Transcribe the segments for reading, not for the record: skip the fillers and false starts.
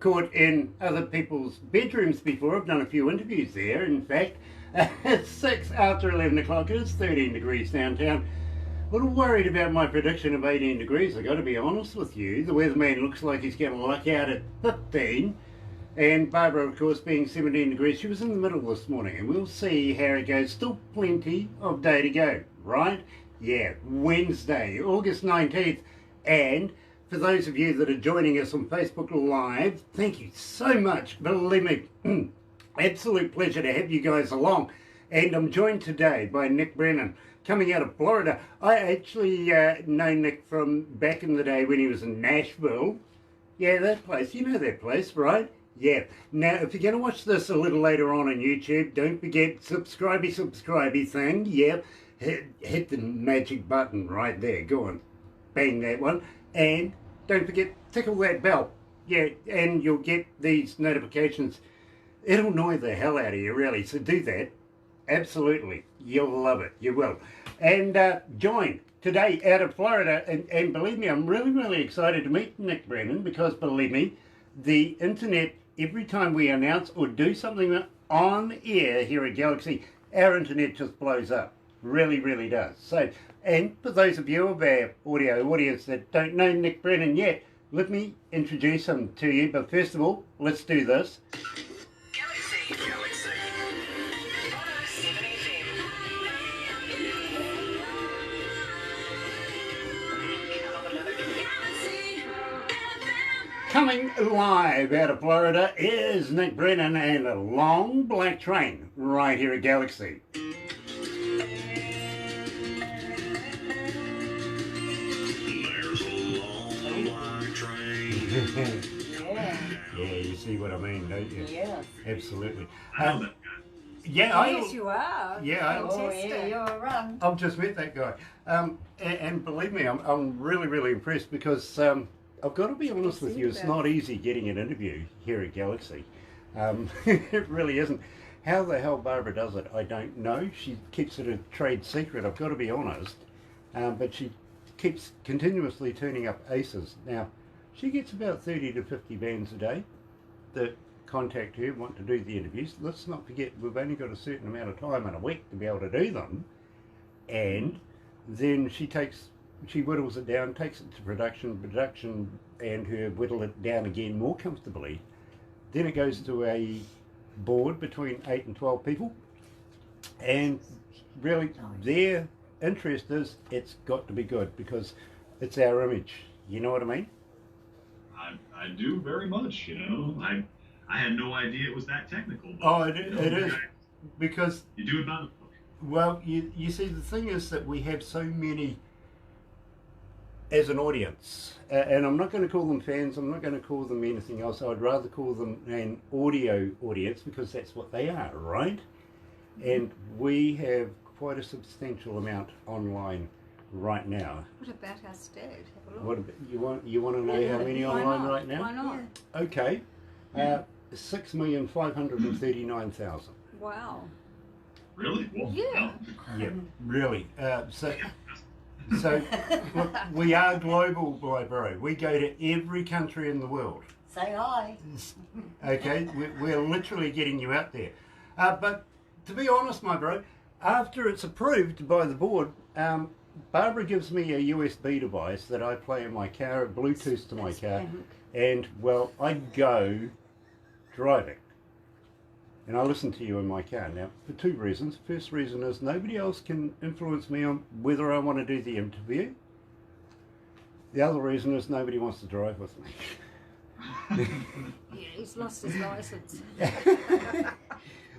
caught in other people's bedrooms before. I've done a few interviews there. In fact, it's 6 after 11 o'clock. It's 13 degrees downtown. A little worried about my prediction of 18 degrees, I've got to be honest with you. The weatherman looks like he's going to luck out at 15. And Barbara, of course, being 17 degrees, she was in the middle this morning. And we'll see how it goes. Still plenty of day to go, right? Yeah, Wednesday, August 19th. And for those of you that are joining us on Facebook Live, thank you so much. Believe me, absolute pleasure to have you guys along. And I'm joined today by Nick Brennan, coming out of Florida. I actually know Nick from back in the day when he was in Nashville. Yeah, that place. You know that place, right? Yeah. Now, if you're going to watch this a little later on YouTube, don't forget subscribey thing. Yep. Hit the magic button right there. Go on. Bang that one. And don't forget, tickle that bell. Yeah, and you'll get these notifications. It'll annoy the hell out of you, really. So do that. Absolutely. You'll love it. You will. And joined today out of Florida. And believe me, I'm really, really excited to meet Nick Brennan because, believe me, the internet, every time we announce or do something on air here at Galaxy, our internet just blows up. Really, really does. So, and for those of you of our audio audience that don't know Nick Brennan yet, let me introduce him to you. But first of all, let's do this. Galaxy 107fm. Coming live out of Florida is Nick Brennan and a long black train right here at Galaxy. There's a long black train. Yeah, you see what I mean, don't you? Yes. Absolutely. I know that guy. Yeah, Yes, you are. Yeah, Oh, yeah, you're a run. I've just met that guy. And believe me, I'm really, really impressed because I've got to be honest with you, it's not easy getting an interview here at Galaxy. It really isn't. How the hell Barbara does it, I don't know. She keeps it a trade secret, I've got to be honest. But she keeps continuously turning up aces. Now, she gets about 30 to 50 bands a day that contact her, want to do the interviews. Let's not forget, we've only got a certain amount of time in a week to be able to do them. And then she whittles it down, takes it to production, and her whittle it down again more comfortably. Then it goes to a board between 8 and 12 people. And really, their interest is it's got to be good because it's our image. You know what I mean? I do very much, you know. I had no idea it was that technical. But, Oh, it is. Because, You do it by the book. well, you see, the thing is that we have so many as an audience. And I'm not going to call them fans, I'm not going to call them anything else. I'd rather call them an audio audience because that's what they are, right? And we have quite a substantial amount online right now. What about our state? Have a look. What about, you want to know how many Why online not? right now? Why not? Okay, 6,539,000. Wow. Really? Well, Yeah. Yeah, really. So look, we are global, bro. We go to every country in the world. Say hi. Okay, we're literally getting you out there. But to be honest, my bro, after it's approved by the board, Barbara gives me a USB device that I play in my car, Bluetooth to my car, and, well, I go driving. And I listen to you in my car. Now, for two reasons. First reason is nobody else can influence me on whether I want to do the interview. The other reason is nobody wants to drive with me. Yeah, he's lost his license.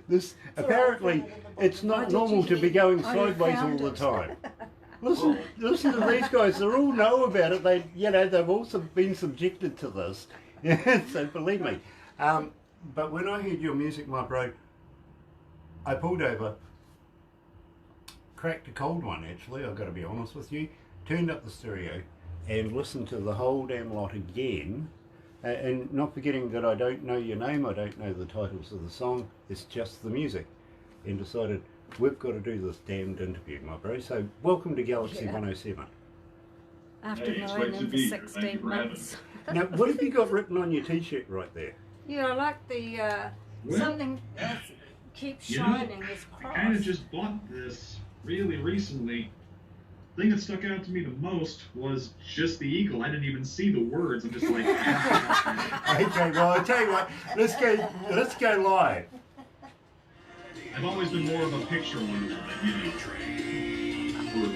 This apparently it's not normal to be going sideways all the time. Listen to these guys. They all know about it. They've also been subjected to this. So believe me. But when I heard your music, my bro, I pulled over, cracked a cold one actually, I've got to be honest with you, turned up the stereo and listened to the whole damn lot again, and not forgetting that I don't know your name, I don't know the titles of the song, it's just the music, and decided we've got to do this damned interview, my bro. So welcome to Galaxy 107. After Hey, it's knowing great to him for be here. Thank you 16 for having months. Now, what have you got written on your T-shirt right there? Yeah, I like the Well, something that keeps you know, shining is I cross. kind of just bought this really recently. The thing that stuck out to me the most was just the eagle. I didn't even see the words. I'm just like, Okay, well, I'll tell you what, let's go live. I've always been more of a picture one, Or-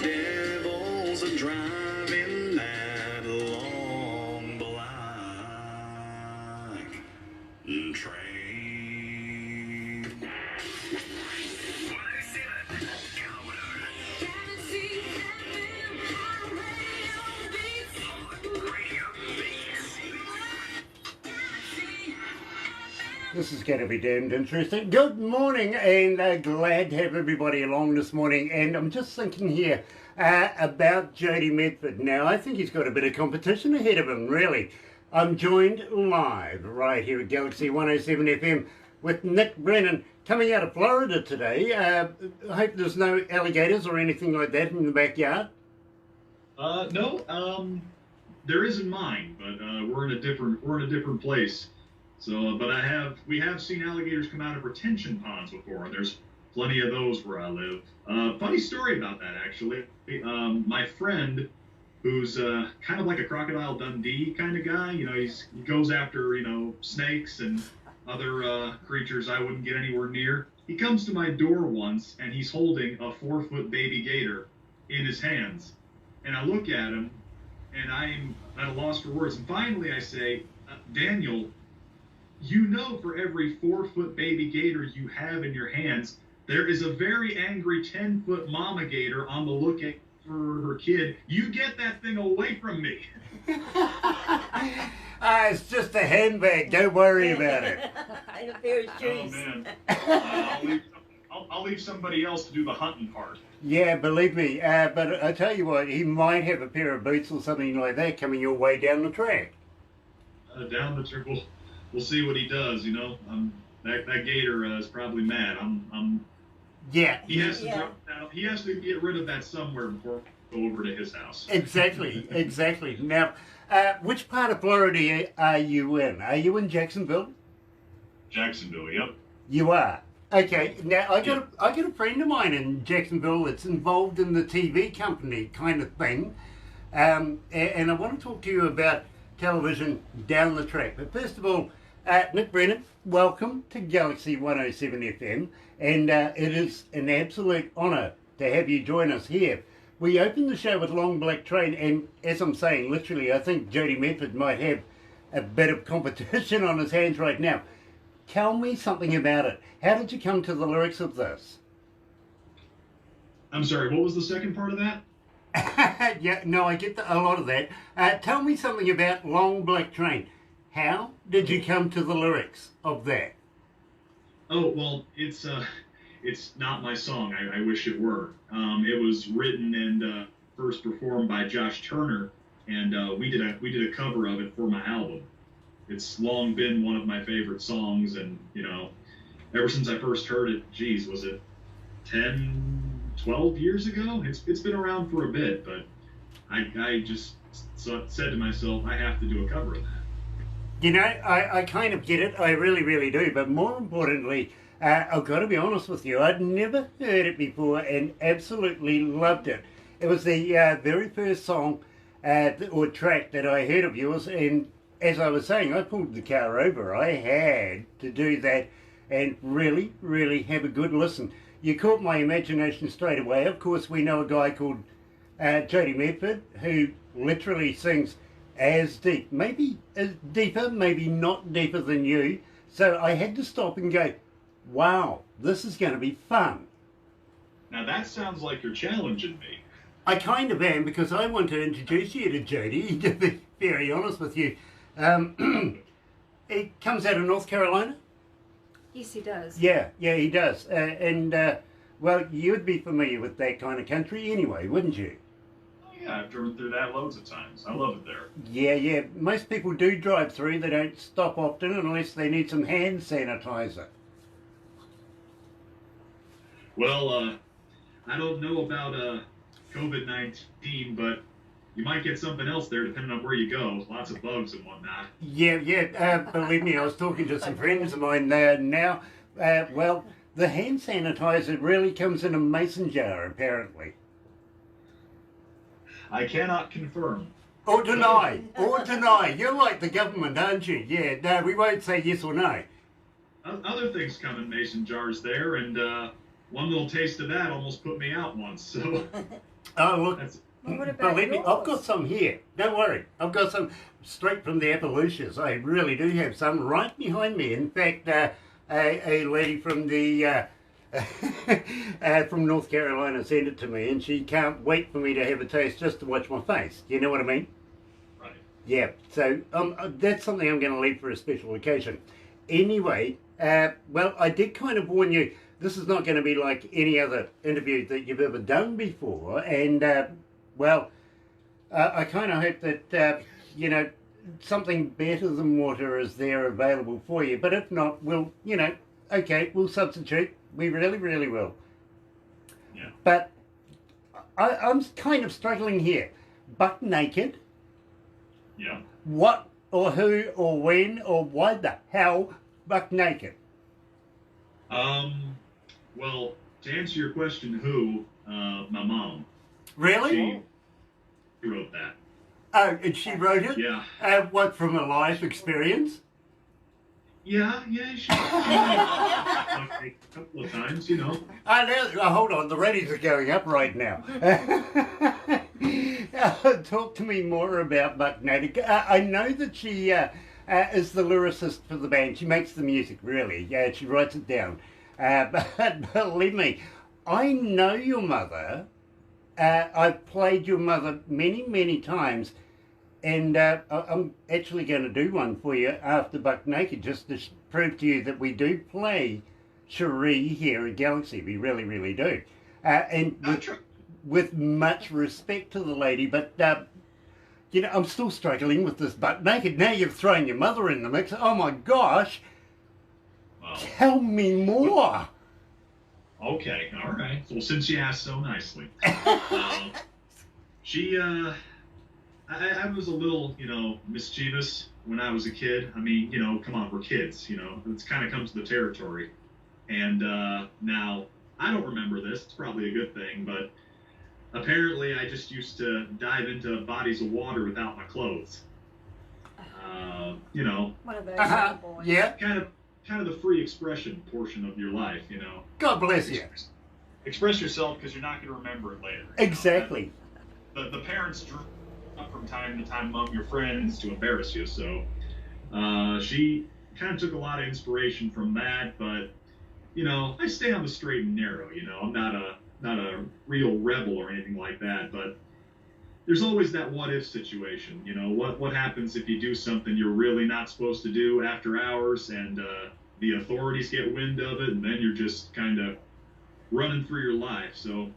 Devils are driving that long black train. This is going to be damned interesting. Good morning, and glad to have everybody along this morning. And I'm just thinking here about Jody Medford. Now, I think he's got a bit of competition ahead of him, really. I'm joined live right here at Galaxy 107 FM with Nick Brennan coming out of Florida today. I hope there's no alligators or anything like that in the backyard. No, there is in mine, but we're in a different place. So, but we have seen alligators come out of retention ponds before. There's plenty of those where I live. Funny story about that, actually. My friend, who's kind of like a Crocodile Dundee kind of guy, you know, he goes after, you know, snakes and other creatures I wouldn't get anywhere near. He comes to my door once, and he's holding a 4-foot baby gator in his hands. And I look at him, and I'm at a loss for words. And finally I say, Daniel, you know, for every 4-foot baby gator you have in your hands, there is a very angry 10-foot mama gator on the lookout for her kid. You get that thing away from me. It's just a handbag. Don't worry about it. And a pair of Oh, shoes. man. I'll leave somebody else to do the hunting part. Yeah, believe me. But I tell you what, he might have a pair of boots or something like that coming your way down the track. Down the triple. We'll see what he does, you know. That gator is probably mad. Yeah. He has to get rid of that somewhere before I go over to his house. Exactly. Now, which part of Florida are you in? Are you in Jacksonville? Jacksonville, yep. You are. Okay. Now, I got a friend of mine in Jacksonville that's involved in the TV company kind of thing, and I want to talk to you about television down the track. But first of all, Nick Brennan, welcome to Galaxy 107 FM, and it is an absolute honour to have you join us here. We opened the show with Long Black Train, and as I'm saying, literally, I think Jody Medford might have a bit of competition on his hands right now. Tell me something about it. How did you come to the lyrics of this? I'm sorry, what was the second part of that? Yeah, no, I get a lot of that. Tell me something about Long Black Train. How did you come to the lyrics of that? Oh, well, it's not my song. I wish it were. It was written and first performed by Josh Turner, and we did a cover of it for my album. It's long been one of my favorite songs, and you know, ever since I first heard it, geez, was it 10, 12 years ago? It's been around for a bit, but I just said to myself, I have to do a cover of that. You know, I kind of get it. I really, really do. But more importantly, I've got to be honest with you. I'd never heard it before and absolutely loved it. It was the very first song or track that I heard of yours. And as I was saying, I pulled the car over. I had to do that and really, really have a good listen. You caught my imagination straight away. Of course, we know a guy called Jody Medford who literally sings as deep, maybe deeper, maybe not deeper than you. So I had to stop and go, wow, this is going to be fun. Now that sounds like you're challenging me. I kind of am, because I want to introduce you to Jody, to be very honest with you. He comes out of North Carolina. Yes, he does. Yeah, he does. Well, you'd be familiar with that kind of country anyway, wouldn't you? Yeah, I've driven through that loads of times. I love it there. Yeah. Most people do drive through. They don't stop often unless they need some hand sanitizer. Well, I don't know about COVID-19, but you might get something else there depending on where you go. Lots of bugs and whatnot. Yeah. Believe me, I was talking to some friends of mine now. Well, the hand sanitizer really comes in a mason jar, apparently. I cannot confirm. Or deny. You're like the government, aren't you? Yeah, no, we won't say yes or no. Other things come in mason jars there, and one little taste of that almost put me out once. So, Oh, look. Well, what about Believe me, yours? I've got some here. Don't worry. I've got some straight from the Appalachians. I really do have some right behind me. In fact, a lady from the from North Carolina sent it to me, and she can't wait for me to have a taste just to watch my face. You know what I mean? right. Yeah. So that's something I'm going to leave for a special occasion. Anyway, well, I did kind of warn you. This is not going to be like any other interview that you've ever done before, and well, I kind of hope that you know, something better than water is there available for you. But if not, we'll, you know, okay, we'll substitute. We really, really will. Yeah. But I'm kind of struggling here. Buck naked. Yeah. What or who or when or why the hell buck naked? Well, to answer your question, who? My mom. Really? She wrote that. Oh, and she wrote it? Yeah. What, from a life experience? Yeah, she a couple of times, you know. Hold on, the ratings are going up right now. Talk to me more about Buck Naked. I know that she is the lyricist for the band. She makes the music, really. Yeah, she writes it down. But believe me, I know your mother. I've played your mother many, many times. And I'm actually going to do one for you after Buck Naked, just to prove to you that we do play Cherie here at Galaxy. We really, really do. And with much respect to the lady, but, you know, I'm still struggling with this Buck Naked. Now you've thrown your mother in the mix. Oh, my gosh. Well, Tell me more. okay, all right. Well, since you asked so nicely. She, I was a little, you know, mischievous when I was a kid. I mean, you know, come on, we're kids, you know. It's kind of comes to the territory. And now, I don't remember this. It's probably a good thing, but apparently I just used to dive into bodies of water without my clothes. You know, One of those little boys. Yeah. kind of the free expression portion of your life, you know. God bless you. Express yourself because you're not going to remember it later. You know? Exactly. The parents drew up from time to time among your friends to embarrass you, so she kind of took a lot of inspiration from that, but you know, I stay on the straight and narrow, you know. I'm not a real rebel or anything like that, but there's always that what if situation, you know. What happens if you do something you're really not supposed to do after hours, and the authorities get wind of it, and then you're just kind of running through your life. So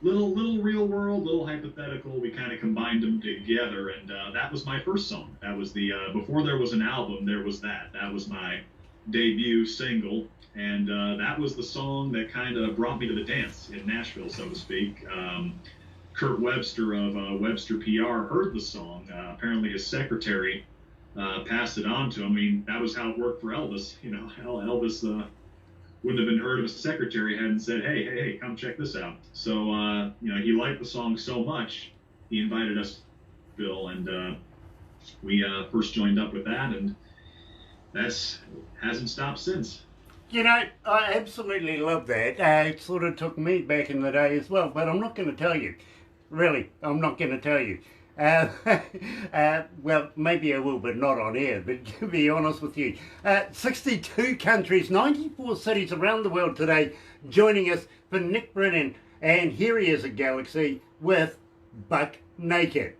little real world, little hypothetical, we kind of combined them together, and that was my first song. That was the before there was an album, there was that was my debut single, and that was the song that kind of brought me to the dance in Nashville, so to speak. Kurt Webster of Webster PR heard the song. Apparently his secretary passed it on to him. I mean, that was how it worked for Elvis. You know, Elvis wouldn't have been heard if his secretary hadn't said, hey, come check this out. So, you know, he liked the song so much, he invited us to Bill, and we first joined up with that, and hasn't stopped since. You know, I absolutely love that. It sort of took me back in the day as well, but I'm not going to tell you. Really, I'm not going to tell you. Well, maybe I will, but not on air. But to be honest with you, 62 countries, 94 cities around the world today joining us for Nick Brennan. And here he is at Galaxy with Buck Naked.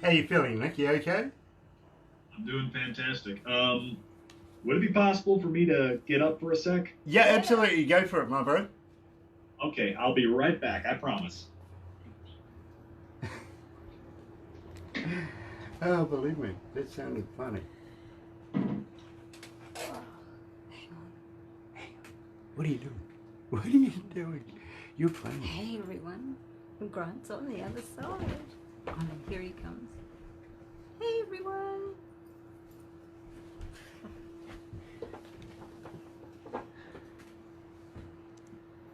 How you feeling, Nick? You okay? I'm doing fantastic. Would it be possible for me to get up for a sec? Yeah, absolutely. Go for it, my bro. Okay, I'll be right back, I promise. Oh, believe me, that sounded funny. Oh, hang on. What are you doing? What are you doing? You're funny. Hey everyone, Grant's on the other side. Oh no, here he comes. Hey everyone.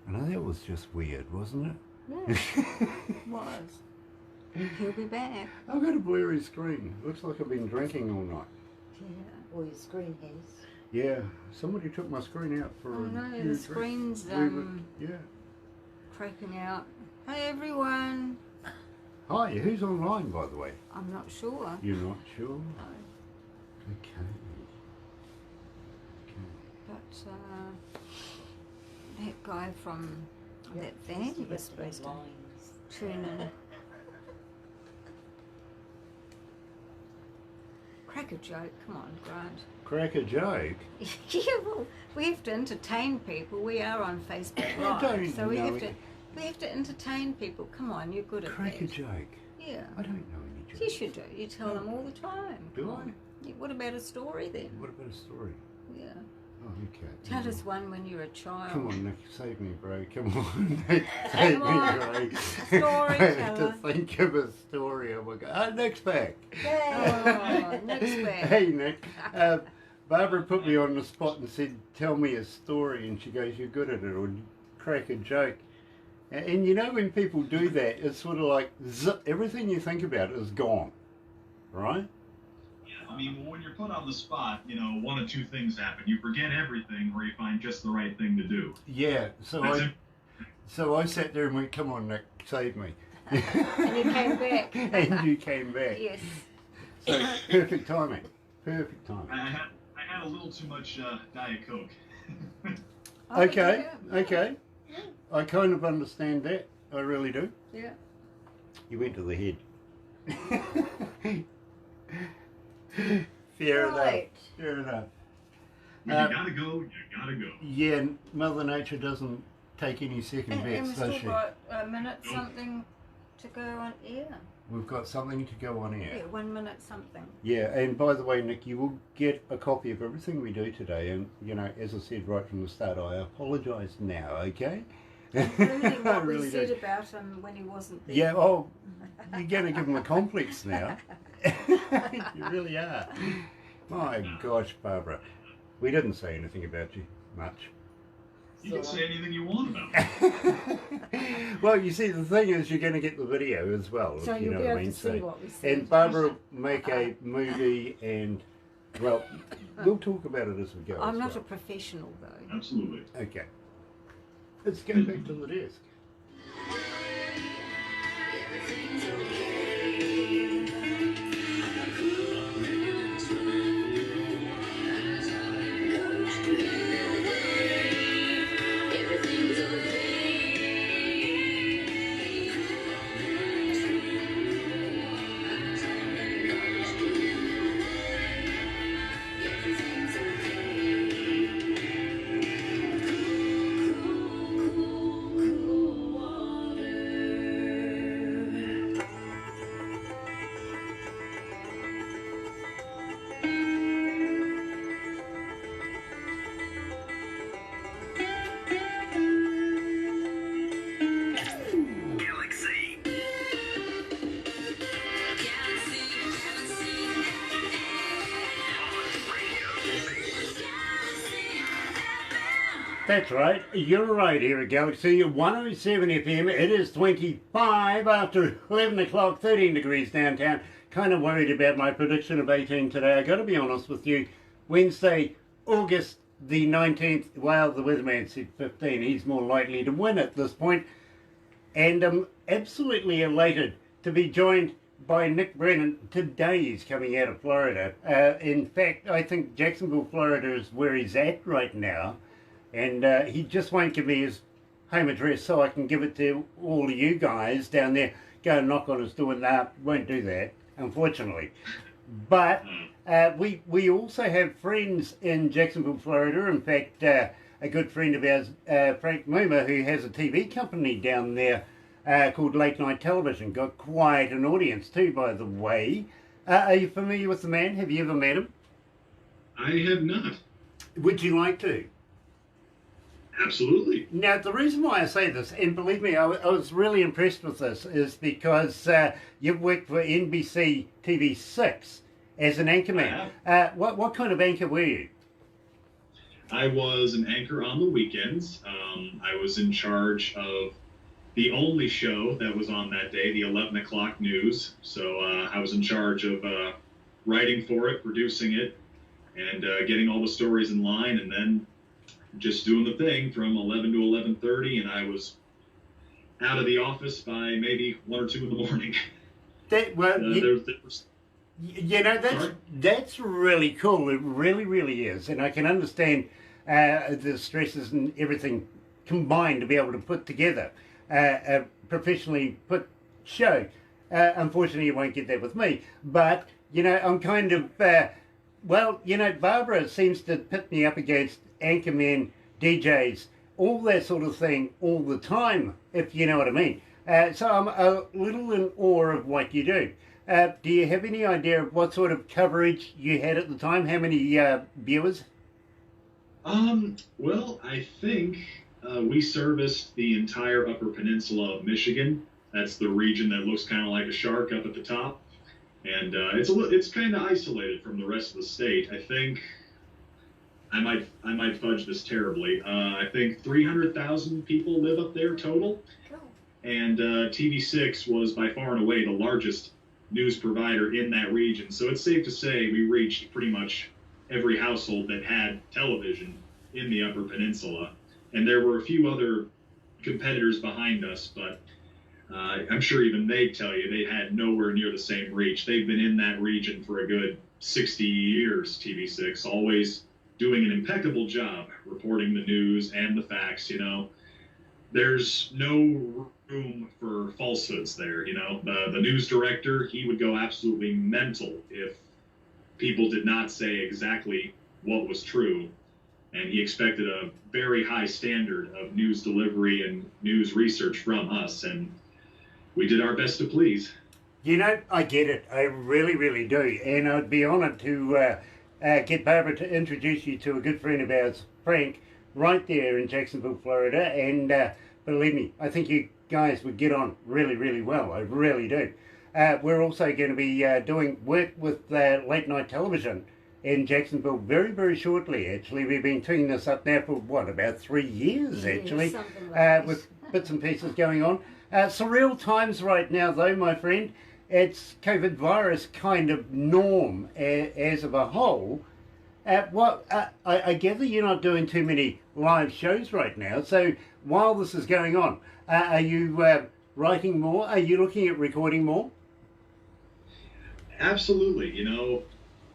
I know that was just weird, wasn't it? Yeah, was. He'll be back. I've got a blurry screen. Looks like I've been drinking all night. Yeah. Or your screen has. Yeah, somebody took my screen out for Oh a no, few the screen's yeah. cracking out. Hey everyone. Hi, who's online, by the way? I'm not sure. You're not sure? No, Okay. but that guy from that band was supposed to Lines. tune in. Crack a joke, come on, Grant. Crack a joke? Yeah, well, we have to entertain people. We are on Facebook I Live, don't so we know have it. to entertain people. Come on, you're good at Crack a that. joke? Yeah, I don't know any jokes. yes you do. You tell them all the time. Do Come I? on. Yeah, what about a story then? What about a story? Yeah, Oh, okay. tell us one when you're a child. Come on, Nick, save me, bro. Come on, Nick, save Come on. me, bro. Storyteller. I have to think of a story. Oh my God. Nick's back. Oh, Nick's back. Hey, Nick. Barbara put me on the spot and said, tell me a story. And she goes, you're good at it, or crack a joke. And you know when people do that, it's sort of like zip, everything you think about is gone, right? I mean, when you're put on the spot, you know, one of two things happen. You forget everything, or you find just the right thing to do. Yeah, That's it. so I sat there and went, come on, Nick, save me. And you came back. And you came back. Yes. So, perfect timing. Perfect timing. I had a little too much Diet Coke. Oh, Okay, yeah. okay. I kind of understand that. I really do. Yeah. You went to the head. Fair enough. Right. Fair enough. When you gotta go, you gotta go. Yeah, Mother Nature doesn't take any second And bets, we've does still she? got a minute something to go on air. We've got something to go on Yeah, air. 1 minute something. Yeah, and by the way, Nick, you will get a copy of everything we do today. And, you know, as I said right from the start, I apologise now, okay? Including I what we really said do. about him when he wasn't there. Yeah, oh, you're going to give him a complex now. You really are. My gosh, Barbara. We didn't say anything about you much. You can say anything you want about it. Well, you see, the thing is, you're going to get the video as well. So if you you'll know be what I able mean. to see what we said. And Barbara will make a movie, and well, we'll talk about it as we go. I'm as not a well. professional though. Absolutely. Okay. Let's go back to the desk. That's right, you're right here at Galaxy 107 FM. It is 25 after 11 o'clock, 13 degrees downtown. Kind of worried about my prediction of 18 today. I got to be honest with you. Wednesday, August the 19th, well, the weatherman said 15. He's more likely to win at this point. And I'm absolutely elated to be joined by Nick Brennan. Today he's coming out of Florida. In fact, I think Jacksonville, Florida is where he's at right now. And he just won't give me his home address so I can give it to all of you guys down there. Go and knock on his door. Nah, won't do that, unfortunately. But we also have friends in Jacksonville, Florida. In fact, a good friend of ours, Frank Moomer, who has a TV company down there called Late Night Television. Got quite an audience too, by the way. Are you familiar with the man? Have you ever met him? I have not. Would you like to? Absolutely. Now, the reason why I say this, and believe me, I was really impressed with this, is because you've worked for NBC TV6 as an anchorman. What kind of anchor were you? I was an anchor on the weekends. I was in charge of the only show that was on that day, the 11 o'clock news. So I was in charge of writing for it, producing it, and getting all the stories in line, and then just doing the thing from 11 to 11:30, and I was out of the office by maybe 1 or 2 in the morning. That's really cool. It really, really is, and I can understand the stresses and everything combined to be able to put together a professionally put show. Unfortunately, you won't get that with me, but I'm kind of Barbara seems to pit me up against anchormen, DJs, all that sort of thing all the time, if you know what I mean. So I'm a little in awe of what you do. Do you have any idea of what sort of coverage you had at the time? How many viewers? Well, I think we serviced the entire Upper Peninsula of Michigan. That's the region that looks kind of like a shark up at the top, and it's kind of isolated from the rest of the state. I think I might fudge this terribly. I think 300,000 people live up there total, and TV6 was by far and away the largest news provider in that region. So it's safe to say we reached pretty much every household that had television in the Upper Peninsula. And there were a few other competitors behind us, but I'm sure even they'd tell you they had nowhere near the same reach. They've been in that region for a good 60 years, TV6, always doing an impeccable job reporting the news and the facts. There's no room for falsehoods there. The news director, he would go absolutely mental if people did not say exactly what was true, and he expected a very high standard of news delivery and news research from us, and we did our best to please. I get it. I really, really do, and I'd be honoured to get Barbara to introduce you to a good friend of ours, Frank, right there in Jacksonville, Florida, and believe me, I think you guys would get on really, really well. I really do. We're also going to be doing work with late night television in Jacksonville very, very shortly. Actually, we've been doing this up now for about 3 years, actually, with bits and pieces going on. Surreal times right now, though, my friend. It's COVID virus kind of norm as of a whole. I gather you're not doing too many live shows right now. So while this is going on, are you writing more? Are you looking at recording more? Absolutely.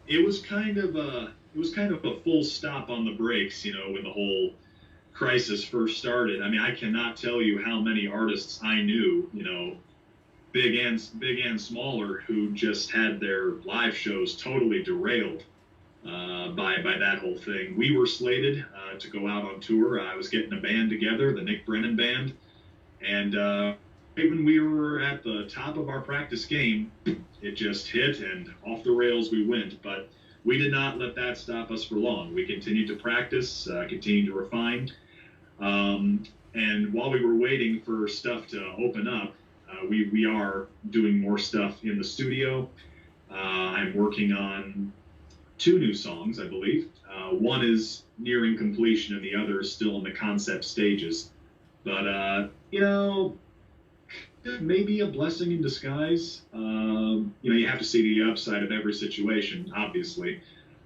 It was kind of a full stop on the brakes. When the whole crisis first started. I mean, I cannot tell you how many artists I knew, big and smaller, who just had their live shows totally derailed by that whole thing. We were slated to go out on tour. I was getting a band together, the Nick Brennan band, and right when we were at the top of our practice game, it just hit and off the rails we went. But we did not let that stop us for long. We continued to practice, continued to refine, and while we were waiting for stuff to open up, we are doing more stuff in the studio. I'm working on 2 new songs, I believe. One is nearing completion and the other is still in the concept stages. But, maybe a blessing in disguise. You have to see the upside of every situation, obviously.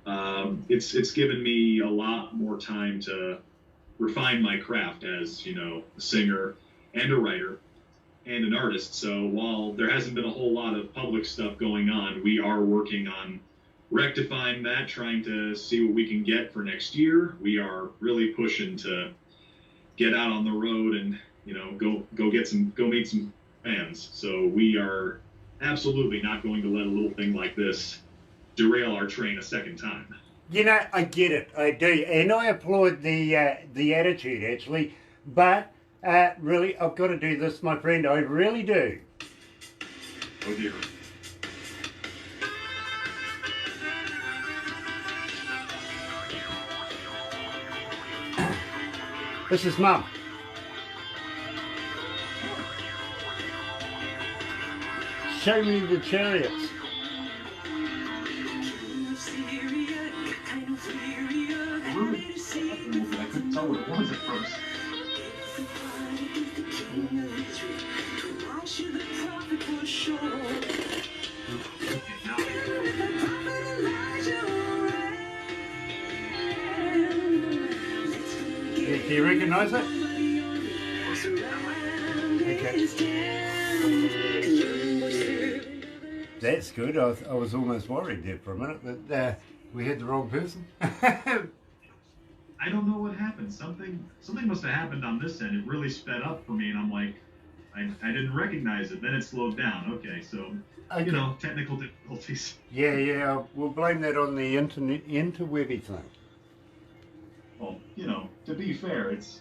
It's given me a lot more time to refine my craft as, a singer and a writer and an artist. So while there hasn't been a whole lot of public stuff going on, we are working on rectifying that, trying to see what we can get for next year. We are really pushing to get out on the road and, go meet some fans. So we are absolutely not going to let a little thing like this derail our train a second time. I get it. I do. And I applaud the attitude, actually. But really, I've got to do this, my friend. I really do. Oh, dear. This is Mum. Show me the chariots. I couldn't tell what it was at first. Do you recognise it? Okay. That's good. I was almost worried there for a minute that we had the wrong person. I don't know what happened. Something must have happened on this end. It really sped up for me, and I'm like, I didn't recognize it. Then it slowed down. Okay, so Okay. you know, technical difficulties. Yeah, we'll blame that on the interwebby thing. Well, you know, to be fair, it's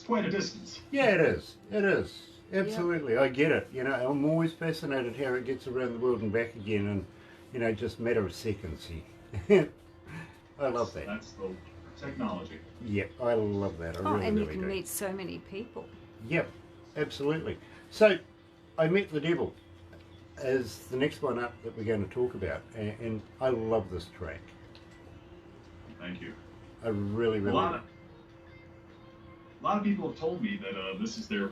quite a distance. Yeah, it is. It is. Absolutely. I get it. You know, I'm always fascinated how it gets around the world and back again, and, you know, just matter of seconds here. I love that. That's the technology. Yep, I love that. I really, and you really can do. meet so many people. Yep, absolutely. So, I Met the Devil is the next one up that we're going to talk about, and I love this track. Thank you. I really, A really. lot of people have told me that this is their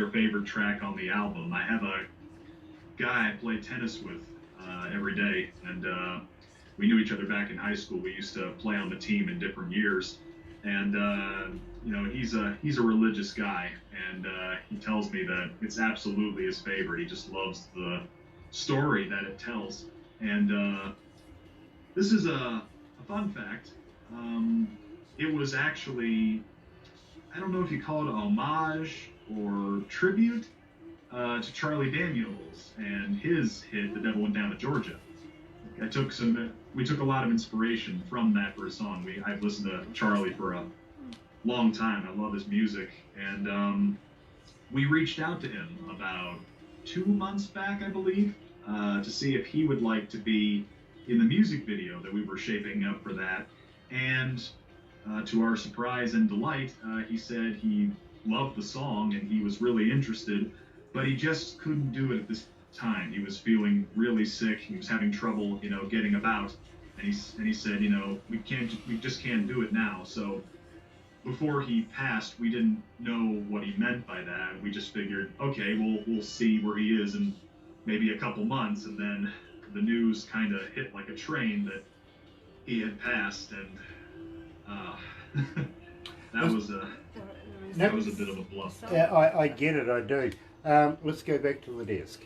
favorite track on the album. I have a guy I play tennis with every day, and we knew each other back in high school. We used to play on the team in different years, and you know, he's a religious guy, and he tells me that it's absolutely his favorite. He just loves the story that it tells, and this is a fun fact. It was actually, I don't know if you call it a homage or tribute to Charlie Daniels and his hit, "The Devil Went Down to Georgia." We took a lot of inspiration from that for a song. I've listened to Charlie for a long time. I love his music, and we reached out to him about 2 months back, I believe, to see if he would like to be in the music video that we were shaping up for that. And to our surprise and delight, he said he loved the song and he was really interested, but he just couldn't do it at this time. He was feeling really sick. He was having trouble, you know, getting about. And he said, you know, we just can't do it now. So before he passed, we didn't know what he meant by that. We just figured, okay, we'll see where he is in maybe a couple months. And then the news kind of hit like a train that he had passed, and that was a bit of a bluff. Yeah, I get it, I do. Let's go back to the desk.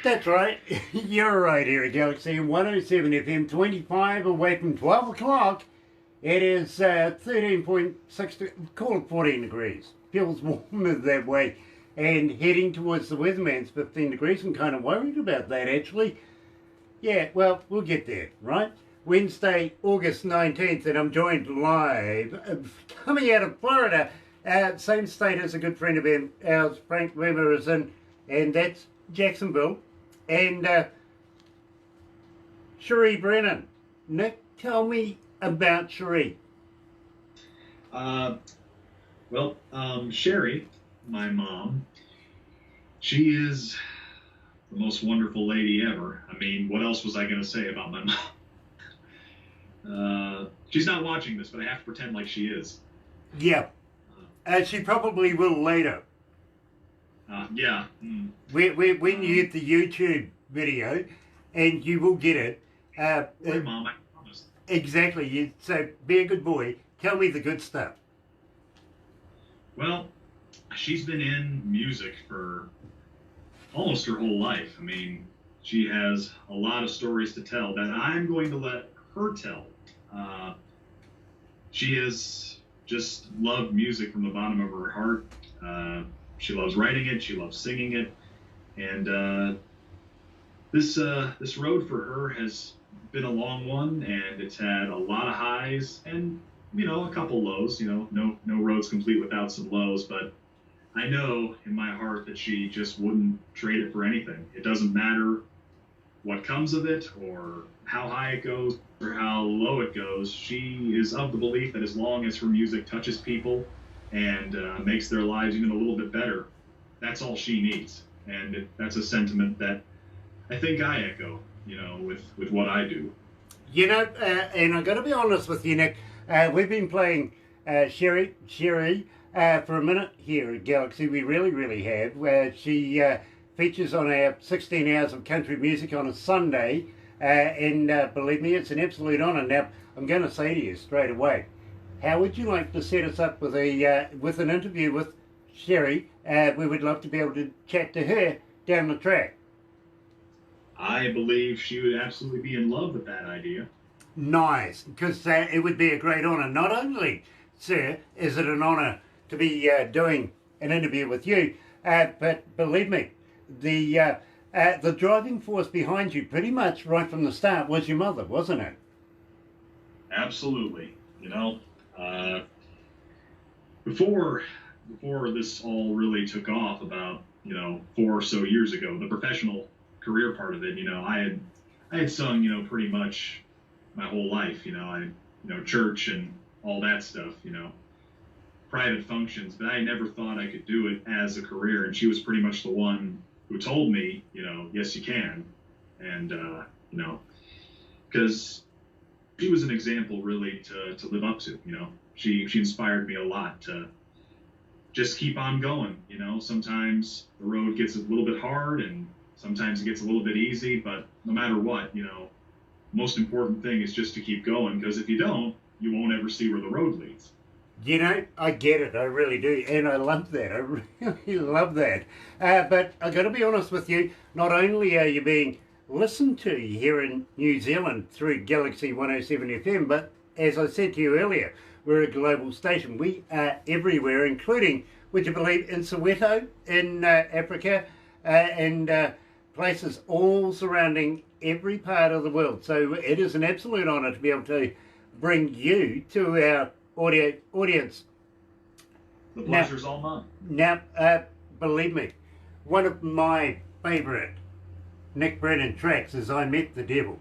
That's right, you're right here at Galaxy 107 FM, 25 away from 12 o'clock. It is 13.6, call it 14 degrees. Feels warmer that way. And heading towards the weatherman's 15 degrees. I'm kind of worried about that actually. Yeah, well, we'll get there, right? Wednesday, August 19th, and I'm joined live, coming out of Florida, same state as a good friend of ours, Frank Weber, is in, and that's Jacksonville. And Nick Brennan. Nick, tell me about Cherie. Well, Sherry, my mom, she is the most wonderful lady ever. I mean, what else was I going to say about my mom? She's not watching this, but I have to pretend like she is. Yeah. She probably will later. Yeah. When you get the YouTube video, and you will get it. Hey, Mom, I promised. Exactly. So be a good boy. Tell me the good stuff. Well, she's been in music for almost her whole life. I mean, she has a lot of stories to tell that I'm going to let her tell. She has just loved music from the bottom of her heart. She loves writing it. She loves singing it. And this road for her has been a long one, and it's had a lot of highs and, a couple lows. No road's complete without some lows, but I know in my heart that she just wouldn't trade it for anything. It doesn't matter what comes of it or how high it goes or how low it goes. She is of the belief that as long as her music touches people and makes their lives even a little bit better, that's all she needs. And that's a sentiment that I think I echo, with what I do. And I've got to be honest with you, Nick. We've been playing Sherry for a minute here at Galaxy. We really have. She features on our 16 Hours of Country Music on a Sunday. And believe me, it's an absolute honour. Now, I'm going to say to you straight away, how would you like to set us up with an interview with Sherry? We would love to be able to chat to her down the track. I believe she would absolutely be in love with that idea. Nice, because it would be a great honour. Not only, sir, is it an honour to be doing an interview with you, but believe me, the driving force behind you pretty much right from the start was your mother, wasn't it? Absolutely. Before this all really took off about, 4 or so years ago, the professional career part of it, I had sung, pretty much my whole life, church and all that stuff, private functions, but I never thought I could do it as a career. And she was pretty much the one who told me, yes, you can. And, because she was an example really to live up to, she inspired me a lot to just keep on going. Sometimes the road gets a little bit hard and sometimes it gets a little bit easy, but no matter what, most important thing is just to keep going, because if you don't, you won't ever see where the road leads. I get it, I really do, and I love that, I really love that. But I've got to be honest with you, not only are you being listened to here in New Zealand through Galaxy 107 FM, but as I said to you earlier, we're a global station. We are everywhere, including, would you believe, in Soweto, in Africa, and places all surrounding every part of the world. So it is an absolute honour to be able to bring you to our audience. The pleasure's all mine. Now, believe me, one of my favourite Nick Brennan tracks is I Met the Devil.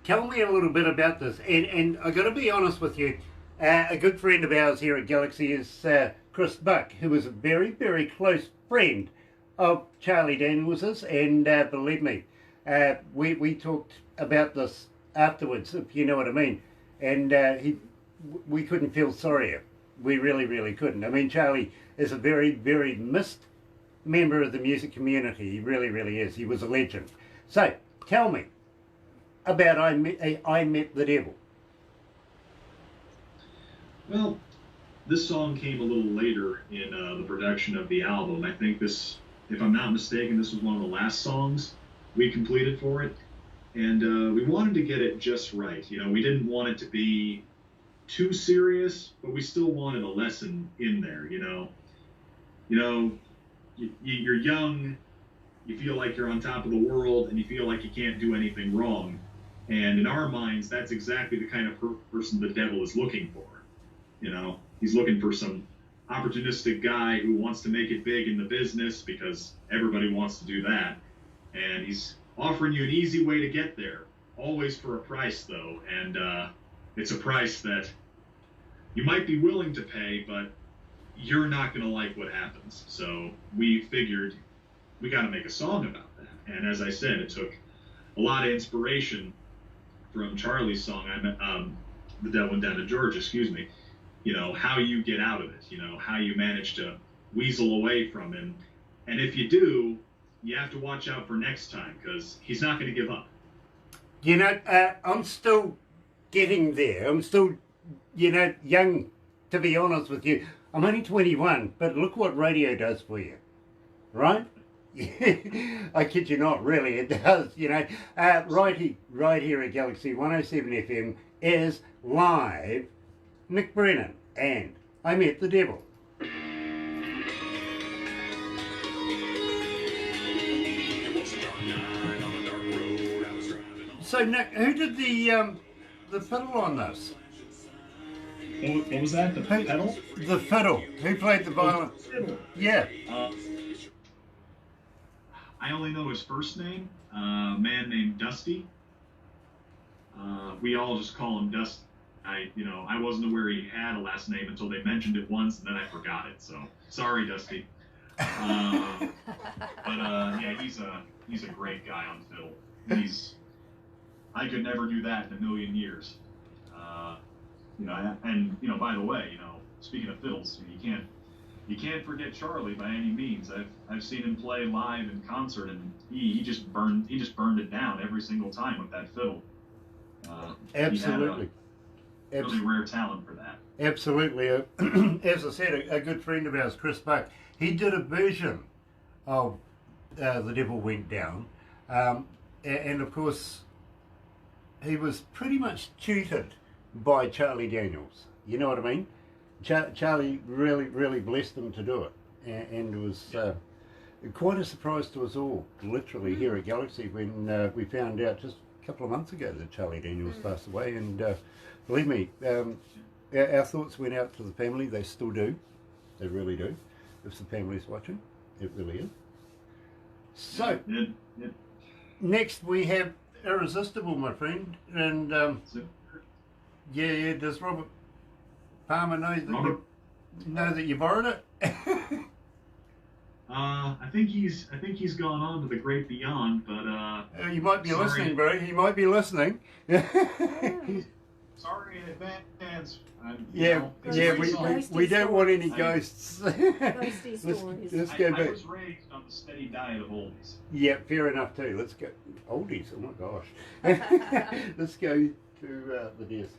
Tell me a little bit about this. And I've got to be honest with you, a good friend of ours here at Galaxy is Chris Buck, who was a very close friend of Charlie Daniels's, and believe me, we talked about this afterwards, if you know what I mean, and we couldn't feel sorrier. We really couldn't. I mean, Charlie is a very missed member of the music community. He really is. He was a legend. So, tell me about I Met the Devil. Well, this song came a little later in the production of the album. I think this, if I'm not mistaken, this was one of the last songs we completed for it. And we wanted to get it just right. We didn't want it to be too serious, but we still wanted a lesson in there, You're young, you feel like you're on top of the world, and you feel like you can't do anything wrong. And in our minds, that's exactly the kind of person the devil is looking for. He's looking for some opportunistic guy who wants to make it big in the business because everybody wants to do that. And he's offering you an easy way to get there, always for a price though. And it's a price that you might be willing to pay, but you're not going to like what happens. So we figured we got to make a song about that. And as I said, it took a lot of inspiration from Charlie's song, The Devil Went Down to Georgia, excuse me. How you get out of it, how you manage to weasel away from him. And if you do, you have to watch out for next time, because he's not going to give up. I'm still getting there. I'm still, young, to be honest with you. I'm only 21, but look what radio does for you, right? I kid you not, really, it does, you know. Right here at Galaxy 107 FM is live Nick Brennan and I Met the Devil. So Nick, who did the fiddle on this? What was that? The pedal? The fiddle. Who played the violin? Yeah. I only know his first name. A man named Dusty. We all just call him Dusty. I wasn't aware he had a last name until they mentioned it once, and then I forgot it. So sorry, Dusty. Yeah, he's a great guy on fiddle. I could never do that in a million years. By the way, speaking of fiddles, you can't forget Charlie by any means. I've seen him play live in concert, and he just burned it down every single time with that fiddle. Absolutely. He had a really rare talent for that. Absolutely. As I said, a good friend of ours, Chris Buck, he did a version of The Devil Went Down, and of course he was pretty much tutored by Charlie Daniels. You know what I mean? Charlie really blessed him to do it, and it was quite a surprise to us all, literally, here at Galaxy when we found out just a couple of months ago that Charlie Daniels passed away. And believe me, our thoughts went out to the family. They still do. They really do. If the family's watching, it really is. So, next we have Irresistible, my friend, and does Robert Palmer know that you borrowed it? I think he's gone on to the great beyond, but you might be listening, bro. He might be listening. Sorry in advance. We don't want any ghosts. Ghosty stories. Let's go back. I was raised on the steady diet of oldies. Yeah, fair enough too. Let's go. Oldies, oh my gosh. Let's go to the desk.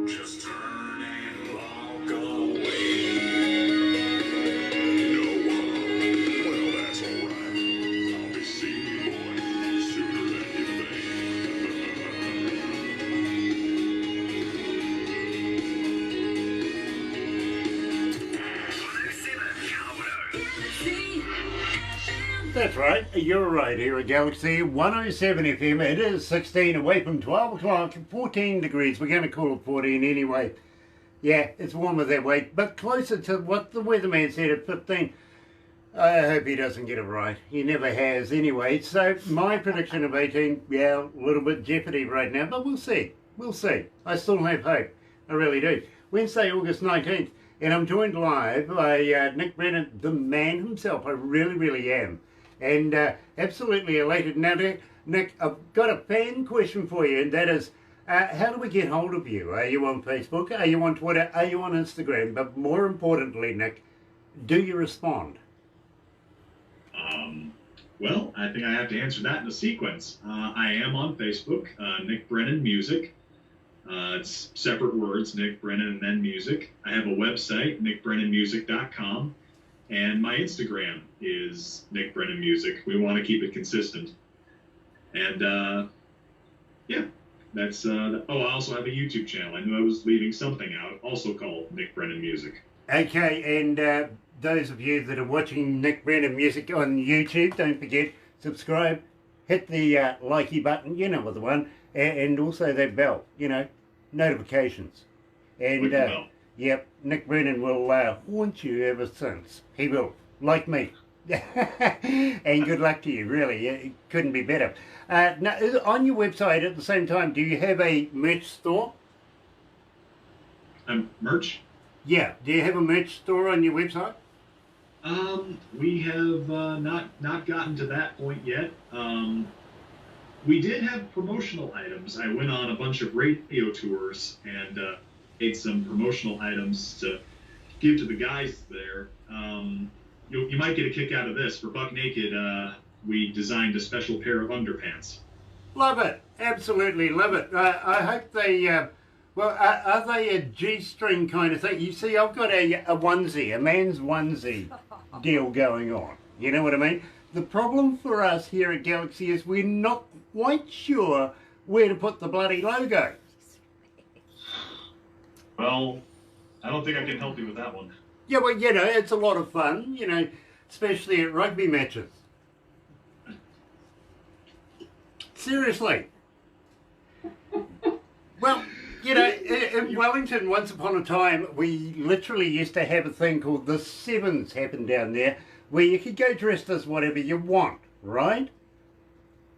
Just turn and walk away. No one. Well, that's alright. I'll be seeing you, boy, sooner than you think. That's right, you're right here at Galaxy 107 FM. It is 16 away from 12 o'clock, 14 degrees. We're going to call it 14 anyway. Yeah, it's warmer that way, but closer to what the weatherman said at 15. I hope he doesn't get it right. He never has anyway. So my prediction of 18, yeah, a little bit jeopardy right now, but we'll see. We'll see. I still have hope. I really do. Wednesday, August 19th, and I'm joined live by Nick Brennan, the man himself. I really am. And absolutely elated. Now, Nick, I've got a fan question for you, and that is, how do we get hold of you? Are you on Facebook? Are you on Twitter? Are you on Instagram? But more importantly, Nick, do you respond? Well, I think I have to answer that in a sequence. I am on Facebook, Nick Brennan Music. It's separate words, Nick Brennan and then music. I have a website, nickbrennanmusic.com. And my Instagram is Nick Brennan Music. We want to keep it consistent. And, that's... I also have a YouTube channel. I knew I was leaving something out, also called Nick Brennan Music. Okay, and those of you that are watching Nick Brennan Music on YouTube, don't forget, subscribe, hit the likey button, you know what the one, and also that bell, notifications. And, yep, Nick Brennan will haunt you ever since. He will, like me. And good luck to you, really. It couldn't be better. Now, on your website at the same time, do you have a merch store? Merch? Yeah. Do you have a merch store on your website? We have not gotten to that point yet. We did have promotional items. I went on a bunch of radio tours and made some promotional items to give to the guys there. You might get a kick out of this. For Buck Naked, we designed a special pair of underpants. Love it. Absolutely love it. I hope they... are they a G-string kind of thing? You see, I've got a onesie, a man's onesie deal going on. You know what I mean? The problem for us here at Galaxy is we're not quite sure where to put the bloody logo. Well, I don't think I can help you with that one. Yeah, well, you know, it's a lot of fun, you know, especially at rugby matches. Seriously. Well, you know, in Wellington, once upon a time, we literally used to have a thing called the Sevens happen down there, where you could go dressed as whatever you want, right?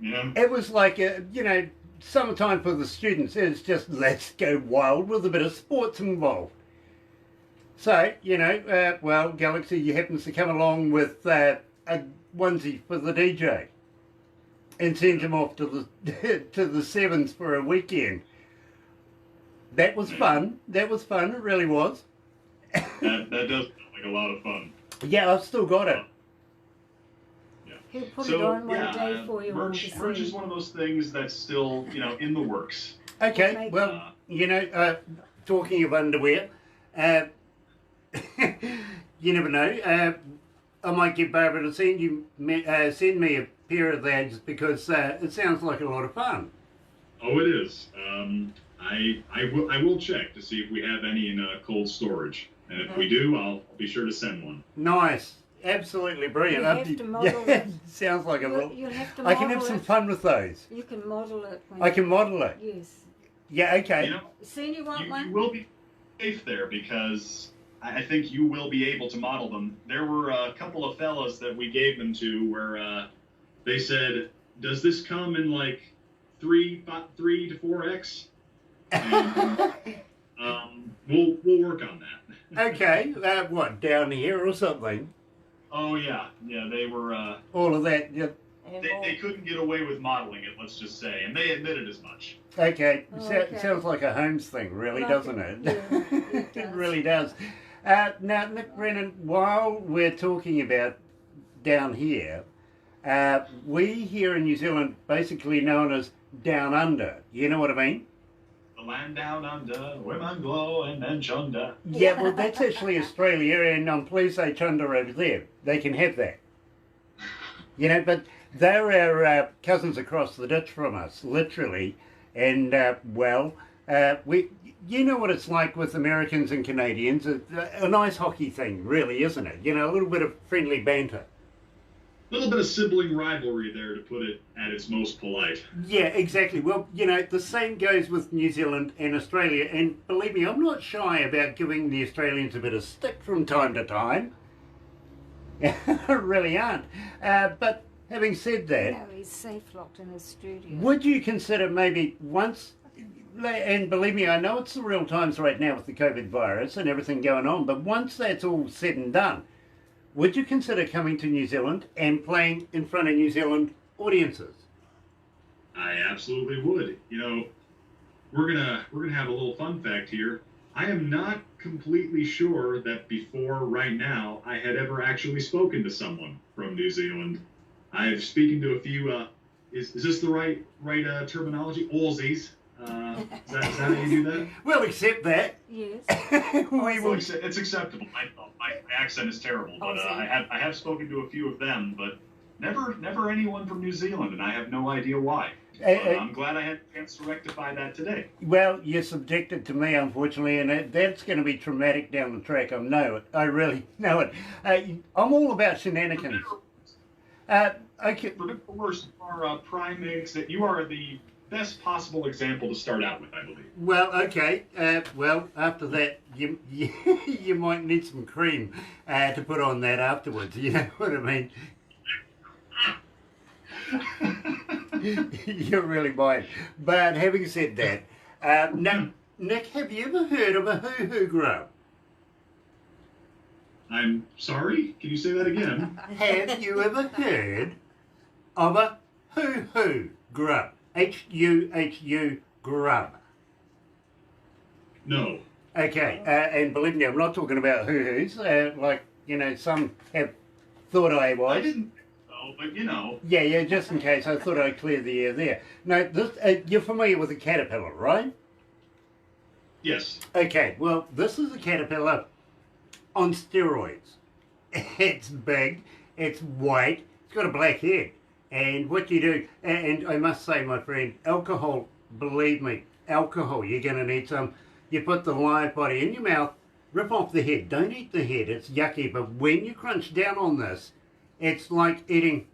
Yeah. It was like, you know, summertime for the students. It's just let's go wild with a bit of sports involved. So, you know, well, Galaxy happens to come along with a onesie for the DJ and send him off to the to the Sevens for a weekend. That was fun. That was fun. It really was. That does sound like a lot of fun. Yeah, I've still got it. He'll put it on one day for you. Merch is one of those things that's still, you know, in the works. Okay, well, you know, talking of underwear, you never know. I might get Barbara to send me a pair of those because it sounds like a lot of fun. Oh, it is. I will check to see if we have any in cold storage, and if we do, I'll be sure to send one. Nice, absolutely brilliant. You have to model it. Sounds like a little. You have to I can have model some it. fun with those. You can model it. I can model it. Yes. Yeah, okay. You know, Soon you want one? you will be safe there because I think you will be able to model them. There were a couple of fellas that we gave them to where they said, "Does this come in like 3 to 4X?" We'll work on that. Okay, what, down here or something? Oh yeah, they were. All of that. Yeah. They couldn't get away with modeling it, let's just say, and they admitted as much. Okay, Okay. sounds like a Holmes thing, really, Like doesn't it, it? yeah, it It does. really does. Now, Nick Brennan, while we're talking about down here, we here in New Zealand basically known as down under. You know what I mean? The land down under, women glow and men chunder. Yeah, well, that's actually Australia, and I'm pleased they chunder over there. They can have that. You know, but they're our cousins across the ditch from us, literally. And, you know what it's like with Americans and Canadians. A nice hockey thing, really, isn't it? You know, a little bit of friendly banter. A little bit of sibling rivalry there, to put it at its most polite. Yeah, exactly. Well, you know, the same goes with New Zealand and Australia. And believe me, I'm not shy about giving the Australians a bit of stick from time to time. I really aren't. But having said that, No, he's safe locked in his studio. would you consider maybe once, and believe me, I know it's the real times right now with the COVID virus and everything going on, but once that's all said and done, would you consider coming to New Zealand and playing in front of New Zealand audiences? I absolutely would. You know, we're gonna have a little fun fact here. I am not completely sure that before right now I had ever actually spoken to someone from New Zealand. I've spoken to a few. Is this the right terminology? Aussies. Is that how you do that? We'll accept that. Yes. We Well, will. it's acceptable. My accent is terrible, but I have spoken to a few of them, but never anyone from New Zealand, and I have no idea why. I'm glad I had a chance to rectify that today. Well, you're subjected to me, unfortunately, and that's going to be traumatic down the track. I know it. I really know it. I'm all about shenanigans. Okay. For better or worse, you are primates that you are the best possible example to start out with, I believe. Well, okay. Well, after that, you you might need some cream to put on that afterwards. You know what I mean? You're really mine. But having said that, now, Nick, have you ever heard of a hoo-hoo grub? I'm sorry? Can you say that again? Have you ever heard of a hoo-hoo grub? H-U-H-U grub. No. Okay, and believe me, I'm not talking about hoo-hoos, like, you know, some have thought I was. I didn't think so, but you know. Yeah, just in case, I thought I'd clear the air there. No, this, you're familiar with a caterpillar, right? Yes. Okay, well, this is a caterpillar on steroids. It's big, It's white. It's got a black head. And what you do, and I must say, my friend, alcohol, believe me, alcohol, you're going to need some. You put the live body in your mouth, rip off the head. Don't eat the head. It's yucky. But when you crunch down on this, it's like eating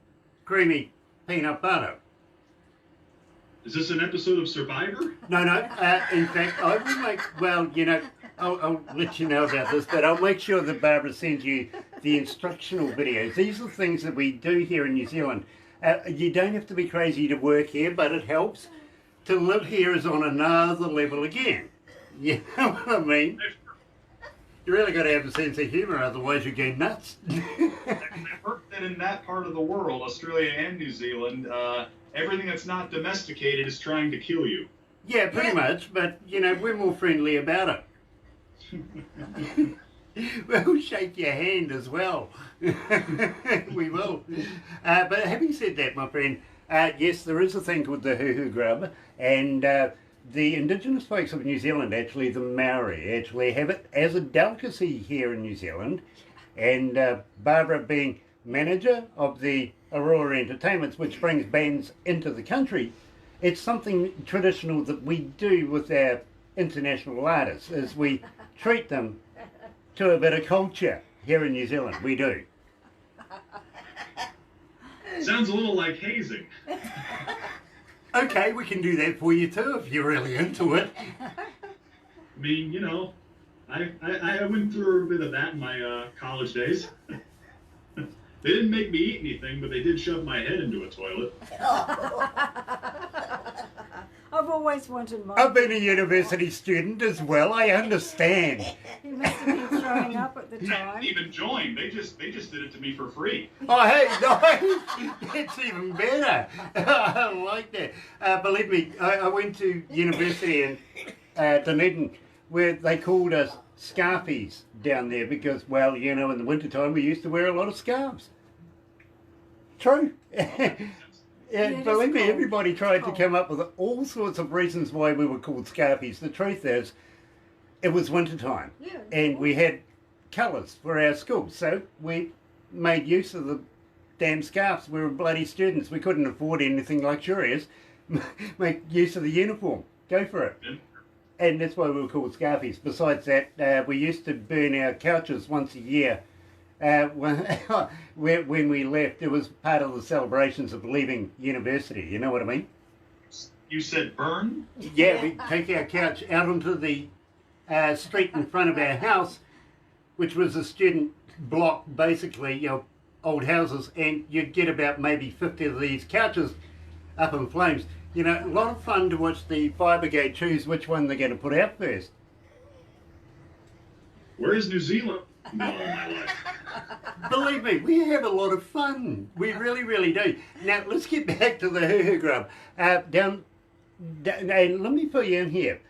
creamy peanut butter. Is this an episode of Survivor? No. In fact, I will make, well, you know, I'll let you know about this, but I'll make sure that Barbara sends you the instructional videos. These are things that we do here in New Zealand. You don't have to be crazy to work here, but it helps. To live here is on another level again. You know what I mean? You really got to have a sense of humour, otherwise you go nuts. I've heard that in that part of the world, Australia and New Zealand, everything that's not domesticated is trying to kill you. Yeah, pretty much, but, you know, we're more friendly about it. We'll shake your hand as well. We will. But having said that, my friend, yes, there is a thing called the hoo-hoo grub, and the indigenous folks of New Zealand, actually the Maori, actually have it as a delicacy here in New Zealand. And Barbara, being manager of the Aurora Entertainments, which brings bands into the country, it's something traditional that we do with our international artists, is we treat them to a bit of culture here in New Zealand. We do. Sounds a little like hazing. Okay, we can do that for you too if you're really into it. I mean, you know, I went through a bit of that in my college days. They didn't make me eat anything, but they did shove my head into a toilet. I've always wanted mine. I've been a university student as well, I understand. He must have been throwing up at the They time. didn't even join. They just did it to me for free. Oh, hey, no, that's even better. I like that. Believe me, I went to university in Dunedin where they called us scarfies down there because, well, you know, in the wintertime we used to wear a lot of scarves. True. Yeah, believe me, cold. everybody tried to come up with all sorts of reasons why we were called scarfies. The truth is, it was wintertime, Yeah, and we had colours for our school, so we made use of the damn scarves. We were bloody students. We couldn't afford anything luxurious. Make use of the uniform. Go for it. Yeah. And that's why we were called scarfies. Besides that, we used to burn our couches once a year. When we left, it was part of the celebrations of leaving university. You know what I mean? You said burn? Yeah, we'd take our couch out onto the street in front of our house, which was a student block, basically, you know, old houses, and you'd get about maybe 50 of these couches up in flames. You know, a lot of fun to watch the fire brigade choose which one they're going to put out first. Where is New Zealand? No, in my life. Believe me, we have a lot of fun. We really, really do. Now, let's get back to the hoo-hoo grub. And let me fill you in here.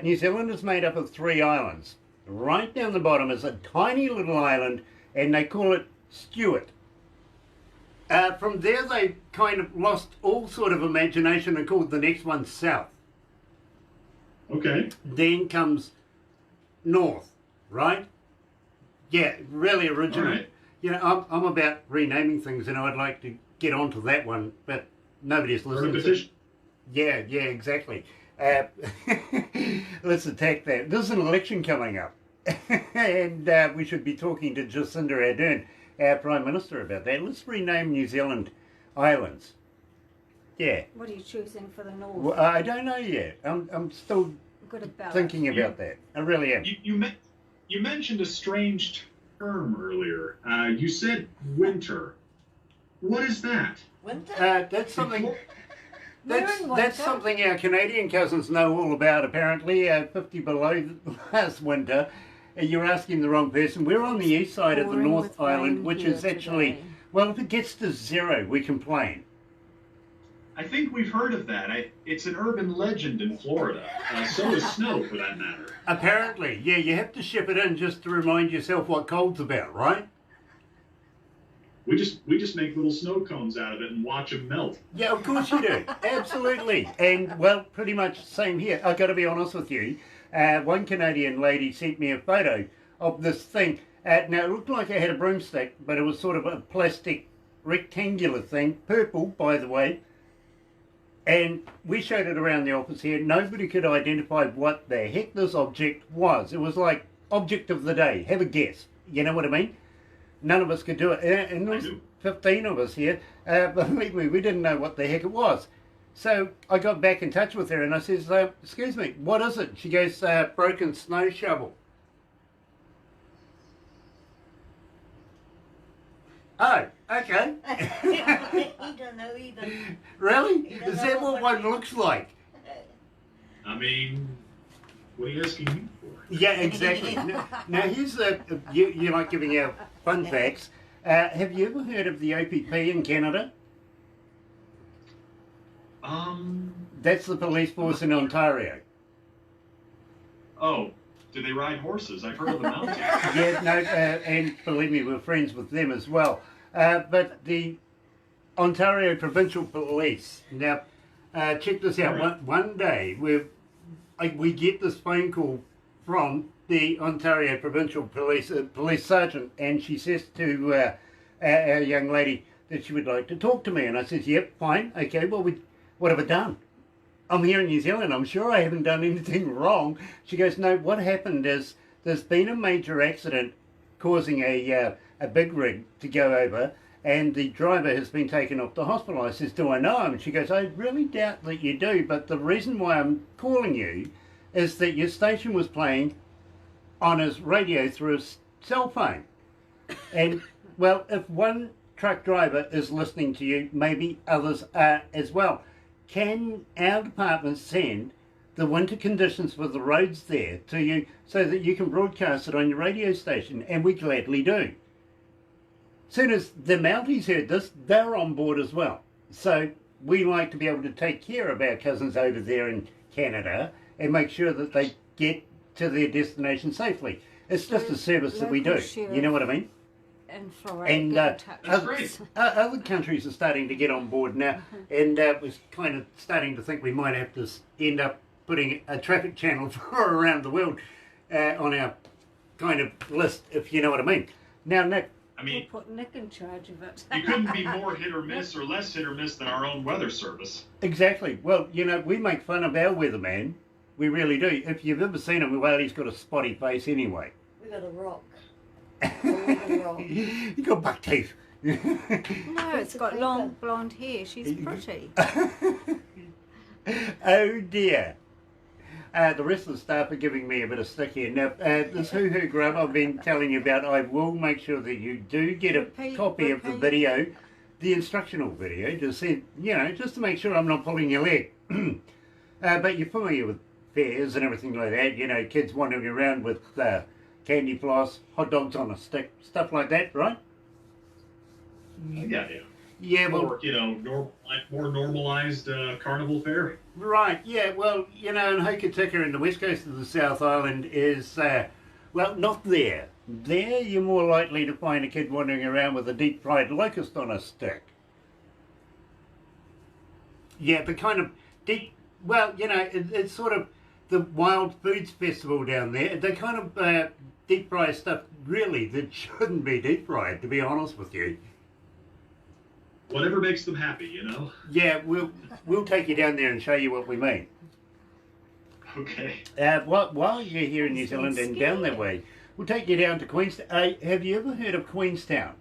New Zealand is made up of 3 islands. Right down the bottom is a tiny little island, and they call it Stewart. From there, they kind of lost all sort of imagination and called the next one South. Okay. Then comes North, right? Yeah, really original. All right. You know, I'm about renaming things, and I'd like to get onto that one, but nobody's listening. Repetition. Yeah, exactly. Let's attack that. There's an election coming up, and we should be talking to Jacinda Ardern, our Prime Minister, about that. Let's rename New Zealand islands. Yeah. What are you choosing for the north? Well, I don't know yet. I'm still Good about thinking it. about that. I really am. You mentioned a strange term earlier. You said winter. What is that? Winter? That's something. We're That's in winter. something our Canadian cousins know all about. Apparently, 50 below last winter. You're asking the wrong person. We're on the east side of the Pouring North with rain Island, which here is actually, today. well, if it gets to 0, we complain. I think we've heard of that. It's an urban legend in Florida. So is snow, for that matter. Apparently, yeah, you have to ship it in just to remind yourself what cold's about, right? We just make little snow cones out of it and watch them melt. Yeah, of course you do. Absolutely. And, well, pretty much same here. I've got to be honest with you. One Canadian lady sent me a photo of this thing. Now, it looked like I had a broomstick, but it was sort of a plastic rectangular thing, purple, by the way. And we showed it around the office here. Nobody could identify what the heck this object was. It was like object of the day. Have a guess. You know what I mean? None of us could do it. And there was 15 of us here. Believe me, we didn't know what the heck it was. So I got back in touch with her and I says, excuse me, what is it? She goes, broken snow shovel. Oh, okay. He don't know either. Really? He Is doesn't that know what what one looks like? I mean, what are you asking me for? Yeah, exactly. Now here's you like giving out fun facts. Have you ever heard of the OPP in Canada? That's the police force in Ontario. Oh, do they ride horses? I've heard of the mountain. Yeah, no, and believe me, we're friends with them as well. But the Ontario Provincial Police. Now, check this out. Right. One day, we get this phone call from the Ontario Provincial Police police sergeant, and she says to our young lady that she would like to talk to me. And I says, yep, fine, okay, well, what have I done? I'm here in New Zealand, I'm sure I haven't done anything wrong. She goes, no, what happened is there's been a major accident causing a big rig to go over, and the driver has been taken off to hospital. I says, do I know him? She goes, I really doubt that you do, but the reason why I'm calling you is that your station was playing on his radio through his cell phone. And, well, if one truck driver is listening to you, maybe others are as well. Can our department send the winter conditions for the roads there to you so that you can broadcast it on your radio station? And we gladly do. Soon as the Mounties heard this, they're on board as well. So we like to be able to take care of our cousins over there in Canada and make sure that they get to their destination safely. It's just a service that we do. You know what I mean? And Florida. And other countries are starting to get on board now, and we're kind of starting to think we might have to end up putting a traffic channel for around the world on our kind of list, if you know what I mean. Now, Nick. I mean, We'll put Nick in charge of it. you couldn't be more hit or miss or less hit or miss than our own weather service. Exactly. Well, you know, we make fun of our weatherman. We really do. If you've ever seen him, well, he's got a spotty face anyway. We got a rock. You got buck teeth. No, it's got long blonde hair. She's pretty. Oh dear. The rest of the staff are giving me a bit of stick here. Now, this Hoo Hoo Grub I've been telling you about, I will make sure that you do get a copy of the video, the instructional video, just to make sure I'm not pulling your leg. But you're familiar with fairs and everything like that, you know, kids wandering around with candy floss, hot dogs on a stick, stuff like that, right? Yeah. Yeah, well, or, more normalized carnival fare. right, yeah, well, you know, and Hokitika in the west coast of the South Island is, well, not there. There you're more likely to find a kid wandering around with a deep fried locust on a stick. Yeah, the kind of deep, well, you know, it's sort of the Wild Foods Festival down there. They kind of deep fry stuff, really, that shouldn't be deep fried, to be honest with you. Whatever makes them happy, you know? Yeah, we'll take you down there and show you what we mean. Okay. While you're here in New Zealand and down that way, we'll take you down to Queenstown. Have you ever heard of Queenstown?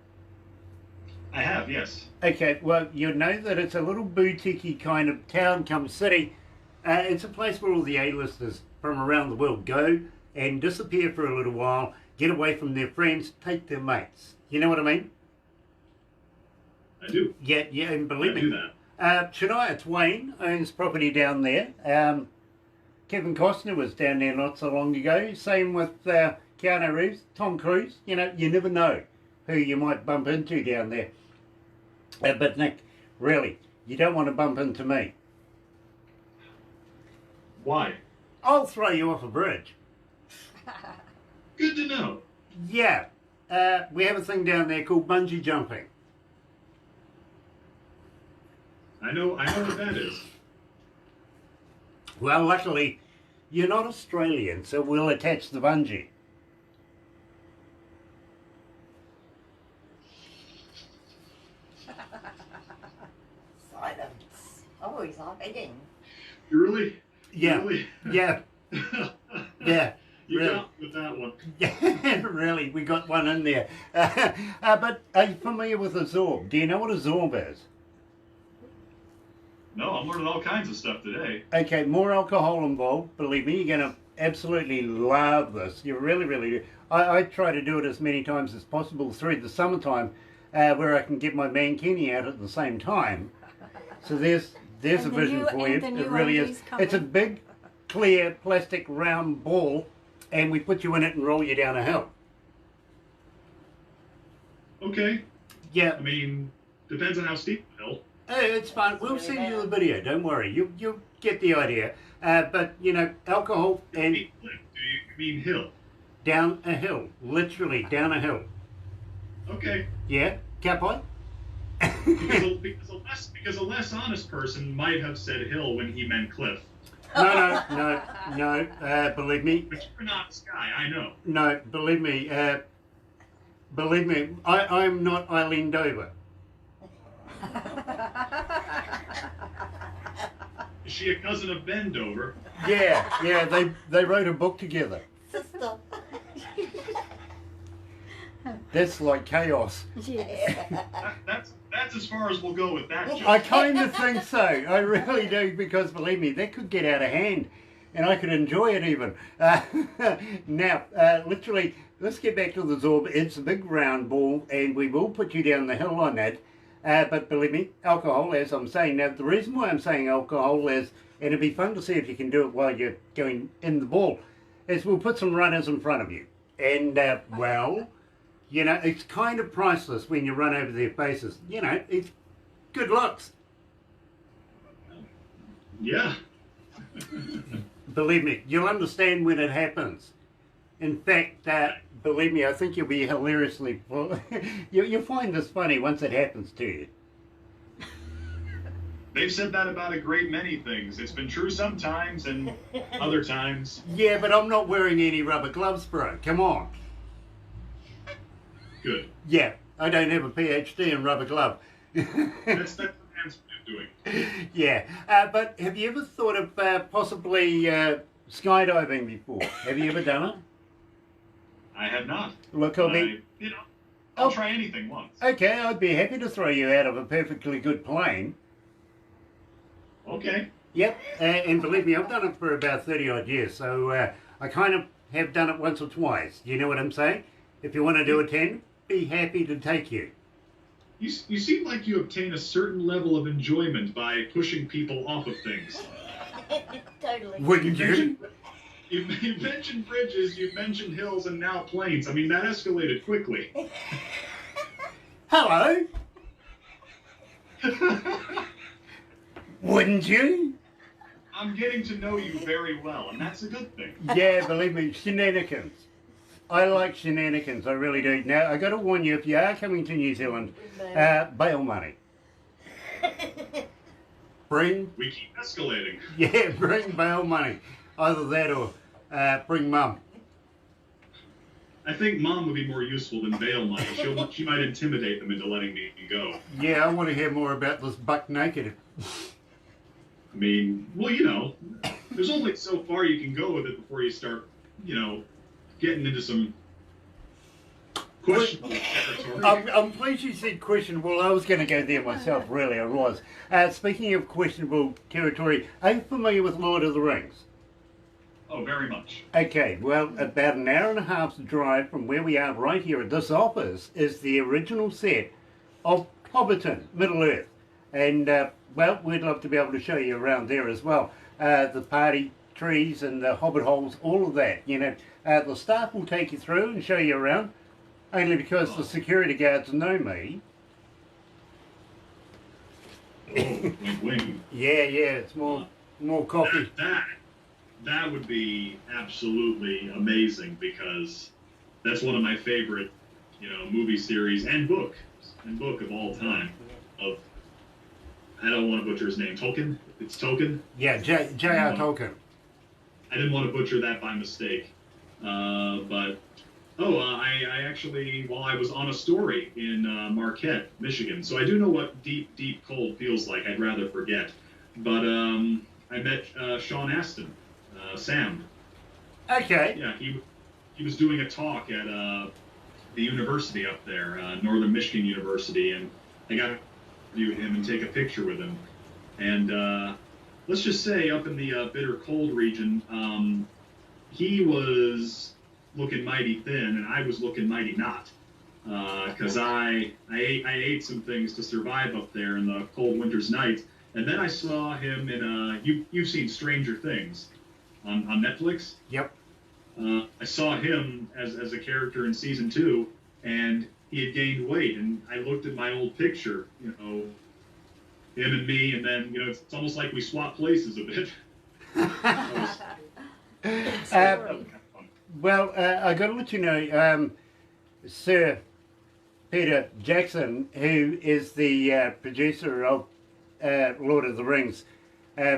I have, yes. Okay, well, you know that it's a little boutique-y kind of town come city. It's a place where all the A-listers from around the world go and disappear for a little while, get away from their friends, take their mates. You know what I mean? I do. Yeah, and believe me. I do that. Shania Twain owns property down there. Kevin Costner was down there not so long ago. Same with Keanu Reeves, Tom Cruise. You know, you never know who you might bump into down there. But Nick, really, you don't want to bump into me. Why? I'll throw you off a bridge. Good to know. Yeah, we have a thing down there called bungee jumping. I know what that is. Well, luckily, you're not Australian, so we'll attach the bungee. Silence. Oh, he's hiding. You really? Yeah, Really? yeah, yeah. You Really. got with that one. Yeah, really, we got one in there. But are you familiar with a Zorb? Do you know what a Zorb is? No, I'm learning all kinds of stuff today. Okay, more alcohol involved. Believe me, you're going to absolutely love this. You really, really do. I try to do it as many times as possible through the summertime, where I can get my mankini out at the same time. So there's a And the vision new- for you. and the new It really oldies is. It's a coming. big, clear, plastic round ball, and we put you in it and roll you down a hill. Okay. Yeah, I mean, depends on how steep the hill. hey, it's fun. We'll send you the video. Don't worry. You'll get the idea. But you know, alcohol and Do you mean hill? down a hill, literally down a hill. Okay. Yeah, Capoy. Because a less honest person might have said hill when he meant cliff. No. Believe me, But you're not sky, I know. no. Believe me. I'm not Eileen Dover. Is she a cousin of Ben Dover? Yeah. They wrote a book together. Sister. That's like chaos. Yes. That's as far as we'll go with that joke. I kind of think so. I really do, because believe me, that could get out of hand, and I could enjoy it even. Now, literally, let's get back to the Zorb. It's a big round ball, and we will put you down the hill on that. But believe me, alcohol, as I'm saying. Now, the reason why I'm saying alcohol is, and it'd be fun to see if you can do it while you're going in the ball, is we'll put some runners in front of you. And, well, you know, it's kind of priceless when you run over their faces. You know, it's good looks. Yeah. Believe me, you'll understand when it happens. In fact, believe me, I think you'll be hilariously... you'll find this funny once it happens to you. They've said that about a great many things. It's been true sometimes and other times. Yeah, but I'm not wearing any rubber gloves, bro. Come on. Good. Yeah, I don't have a PhD in rubber glove. That's what man's doing. Yeah, but have you ever thought of possibly skydiving before? Have you ever done it? I have not. Look, I'll be... I'll try anything once. Okay, I'd be happy to throw you out of a perfectly good plane. Okay. Yep, and believe me, I've done it for about 30 odd years, so I kind of have done it once or twice. You know what I'm saying? If you want to do a 10, be happy to take you. You seem like you obtain a certain level of enjoyment by pushing people off of things. Totally. Wouldn't you? You've mentioned bridges, you've mentioned hills, and now planes. I mean, that escalated quickly. Hello? Wouldn't you? I'm getting to know you very well, and that's a good thing. Yeah, believe me, shenanigans. I like shenanigans, I really do. Now, I got to warn you, if you are coming to New Zealand, bail money. Bring, We keep escalating. yeah, bring bail money. Either that or bring mum. I think Mom would be more useful than bail money. She might intimidate them into letting me go. Yeah, I want to hear more about this buck naked. I mean, well, you know, there's only so far you can go with it before you start, you know, getting into some questionable territory. I'm pleased you said questionable. I was going to go there myself, really, I was. Speaking of questionable territory, are you familiar with Lord of the Rings? Oh, very much. Okay, well, about an hour and a half's drive from where we are right here at this office is the original set of Hobbiton, Middle-earth. And, well, we'd love to be able to show you around there as well. The party trees and the hobbit holes, all of that, you know. The staff will take you through and show you around, only because the security guards know me. Wink, wink. Yeah, it's more coffee. That would be absolutely amazing, because that's one of my favorite, you know, movie series and book of all time. Of, I don't want to butcher his name. Tolkien? It's Tolkien? Yeah, J.R. Tolkien. I didn't want to butcher that by mistake. But Oh, I actually, well, I was on a story in Marquette, Michigan, so I do know what deep, deep cold feels like. I'd rather forget. But I met Sean Astin, Sam. Okay. Yeah, he was doing a talk at the university up there, Northern Michigan University, and I got to interview him and take a picture with him. And let's just say, up in the bitter cold region, he was looking mighty thin, and I was looking mighty not. Because I ate some things to survive up there in the cold winter's nights. And then I saw him in you've seen Stranger Things on Netflix. Yep. I saw him as a character in season 2, and he had gained weight. And I looked at my old picture, you know, him and me, and then, you know, it's almost like we swapped places a bit. Well, I got to let you know, Sir Peter Jackson, who is the producer of Lord of the Rings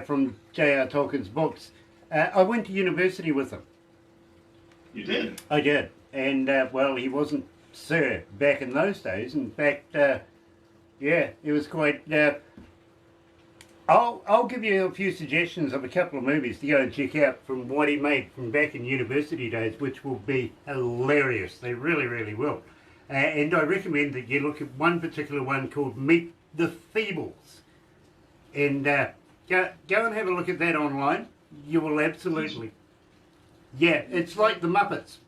from J.R. Tolkien's books, I went to university with him. You did? I did. And, well, he wasn't Sir back in those days. In fact, yeah, it was quite... I'll give you a few suggestions of a couple of movies to go and check out from what he made from back in university days, which will be hilarious. They really, really will. And I recommend that you look at one particular one called Meet the Feebles. And go and have a look at that online. You will absolutely... Yeah, it's like the Muppets,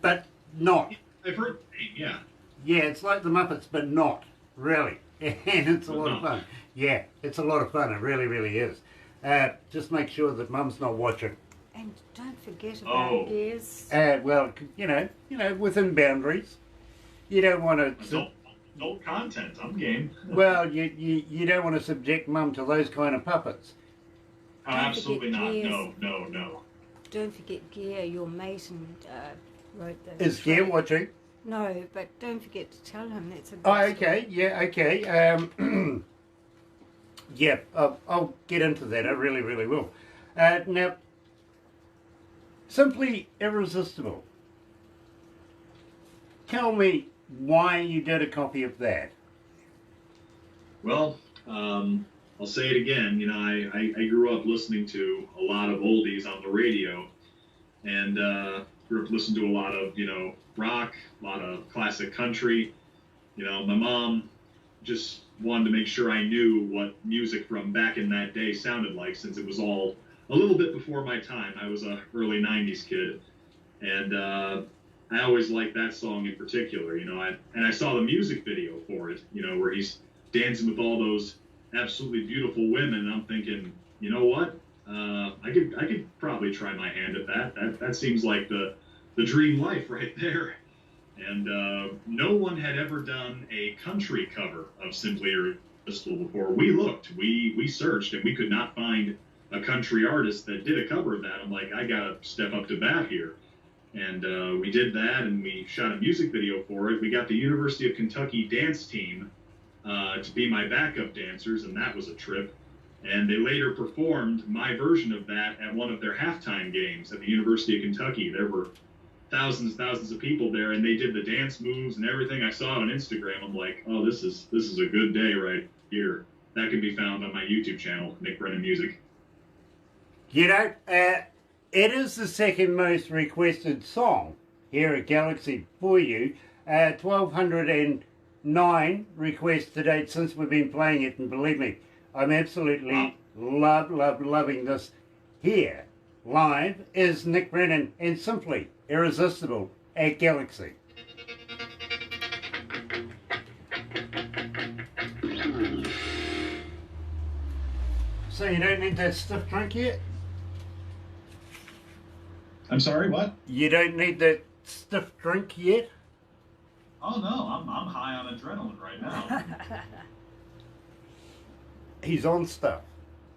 but not. I've heard, yeah. Yeah, it's like the Muppets, but not, really. And it's a lot of fun. Yeah, it's a lot of fun. It really, really is. Just make sure that Mum's not watching. And don't forget about gears. Well, you know, within boundaries. You don't want to... Adult content, I'm game. Well, you don't want to subject Mum to those kind of puppets. Oh, absolutely not. No. Don't forget Gear, your mate, and wrote the... Is Gear watching? No, but don't forget to tell him that's a good Oh, okay. story. Yeah, okay. Yeah, I'll get into that. I really, really will. Now, Simply Irresistible. Tell me why you did a copy of that. Well, I'll say it again. You know, I grew up listening to a lot of oldies on the radio, and grew up listening to a lot of, you know, rock, a lot of classic country. You know, my mom just wanted to make sure I knew what music from back in that day sounded like, since it was all a little bit before my time. I was a early 90s kid, and I always liked that song in particular, you know. I saw the music video for it, you know, where he's dancing with all those absolutely beautiful women, and I'm thinking, you know what, I could probably try my hand at that. That seems like the dream life right there. And no one had ever done a country cover of Simply Irresistible before. We looked, we searched, and we could not find a country artist that did a cover of that. I'm like, I gotta step up to bat here. And we did that, and we shot a music video for it. We got the University of Kentucky dance team to be my backup dancers, and that was a trip. And they later performed my version of that at one of their halftime games at the University of Kentucky. There were thousands of people there, and they did the dance moves and everything. I saw it on Instagram. I'm like, oh, this is a good day right here. That can be found on my YouTube channel, Nick Brennan Music. You know, it is the second most requested song here at Galaxy for you. 1,209 requests to date since we've been playing it, and believe me, I'm absolutely loving this. Here, live, is Nick Brennan and Simply Irresistible at Galaxy. So you don't need that stiff drink yet? I'm sorry, what? You don't need that stiff drink yet? Oh no, I'm high on adrenaline right now. He's on stuff.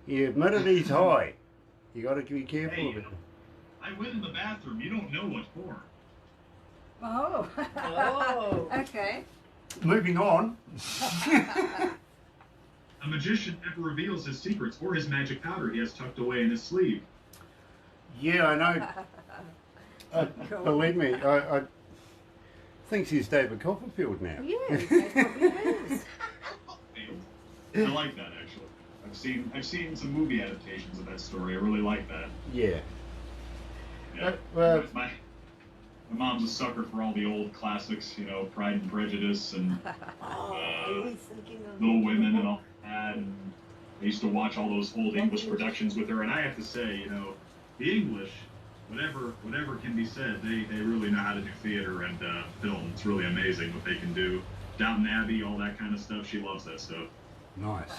He admitted he's high. You got to be careful of it. I went in the bathroom. You don't know what for. Oh. Oh. Okay. Moving on. A magician never reveals his secrets or his magic powder he has tucked away in his sleeve. Yeah, I know. Believe me, I thinks he's David Copperfield now. Yes, that probably is. I like that actually. I've seen some movie adaptations of that story. I really like that. Yeah. Yeah. Well, my mom's a sucker for all the old classics, you know, Pride and Prejudice and He's thinking of Little Women and all that. And I used to watch all those old English productions with her, and I have to say, you know, the English, whatever can be said, they really know how to do theater and film. It's really amazing what they can do. Downton Abbey, all that kind of stuff. She loves that stuff. nice.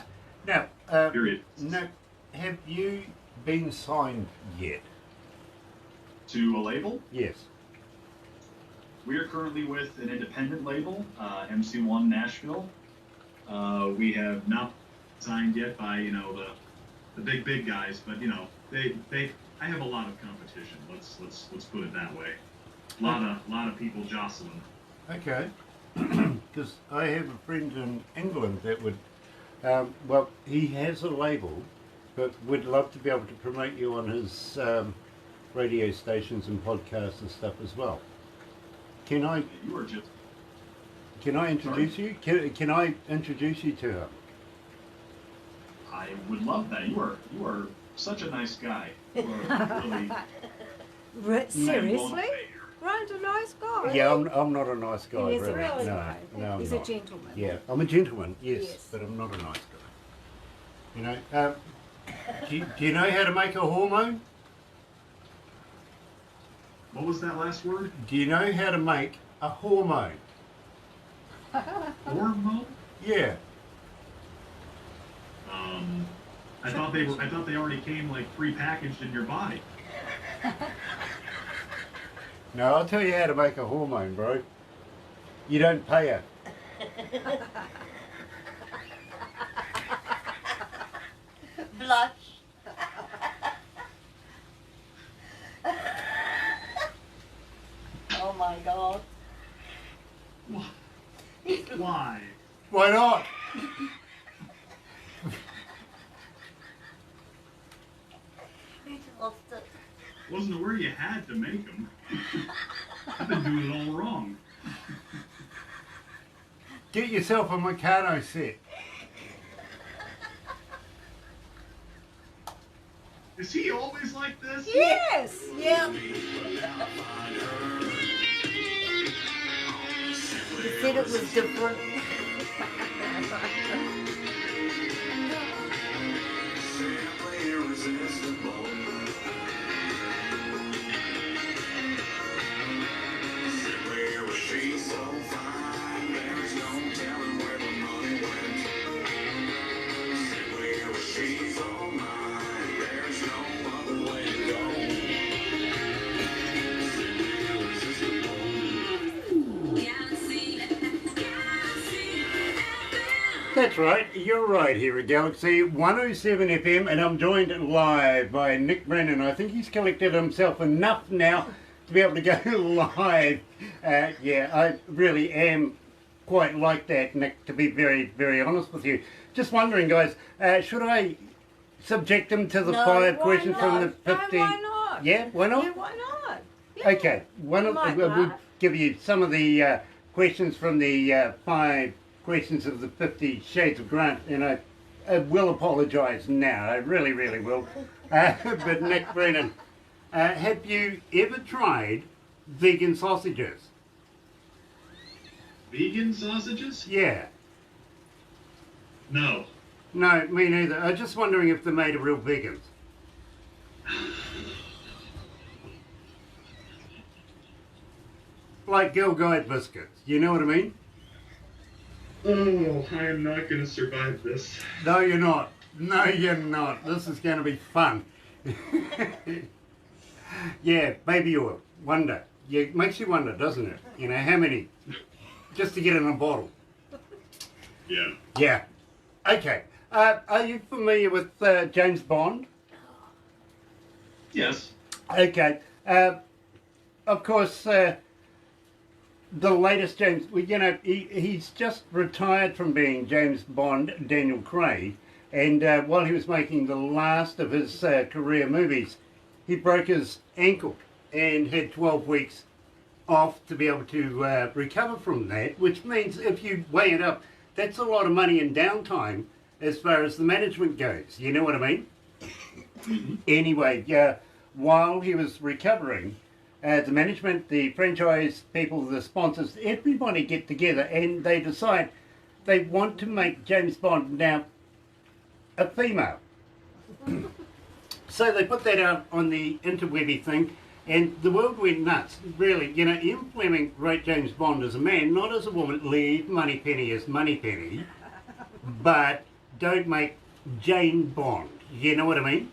Now, Period. no, have you been signed yet? To a label, Yes. we are currently with an independent label, MC1 Nashville. We have not signed yet by, you know, the big guys, but you know, I have a lot of competition. Let's put it that way. A lot of people jostling. Okay. Because I have a friend in England that would, well, he has a label, but would love to be able to promote you on his radio stations and podcasts and stuff as well. Can I You are just introduce you? Can I introduce you to him? I would love that. You are such a nice guy. You are really Seriously? Ryan's a nice guy. Yeah, I'm not a nice guy. He is a really. really No, guy. no, I'm He's not. a gentleman. Yeah, I'm a gentleman, yes, Yes. but I'm not a nice guy. You know, do you know how to make a hormone? What was that last word? Do you know how to make a hormone? Hormone? Yeah. I thought they already came like pre-packaged in your body. No, I'll tell you how to make a hormone, bro. You don't pay her. blush. Oh my God. Why? Why not? He lost it. Wasn't aware you had to make them. I've been doing it all wrong. Get yourself a Meccano set. Is he always like this? Yes. Yeah. He said it was different. That's right, you're right here at Galaxy 107 FM, and I'm joined live by Nick Brennan. I think he's collected himself enough now to be able to go live. Yeah, I really am quite like that, Nick, to be very, very honest with you. Just wondering, guys, should I subject him to the No, 5 Why questions from the not? 50? No, why not? Yeah, why not? Yeah, why not? Yeah. Okay, You might we'll laugh. give you some of the questions from the 5 questions of the 50 Shades of Grant, and I will apologise now, I really, really will. But Nick Brennan, have you ever tried vegan sausages? Vegan sausages? Yeah. No. No, me neither. I'm just wondering if they're made of real vegans. Like Girl Guide biscuits, you know what I mean? Oh, I am not going to survive this. No, you're not. No, you're not. This is going to be fun. Yeah, baby oil. Wonder. Yeah, it makes you wonder, doesn't it? You know, how many? Just to get in a bottle. Yeah. Yeah. Okay. Are you familiar with James Bond? Yes. Okay. Of course, the latest James, well, you know, he's just retired from being James Bond, Daniel Craig, and while he was making the last of his career movies, he broke his ankle and had 12 weeks off to be able to recover from that, which means if you weigh it up, that's a lot of money in downtime as far as the management goes. You know what I mean? Anyway, while he was recovering, the management, the franchise people, the sponsors, everybody get together and they decide they want to make James Bond now a female. So they put that out on the interwebby thing, and the world went nuts. Really, you know, Ian Fleming wrote James Bond as a man, not as a woman. Leave Moneypenny as Moneypenny, but don't make Jane Bond. You know what I mean?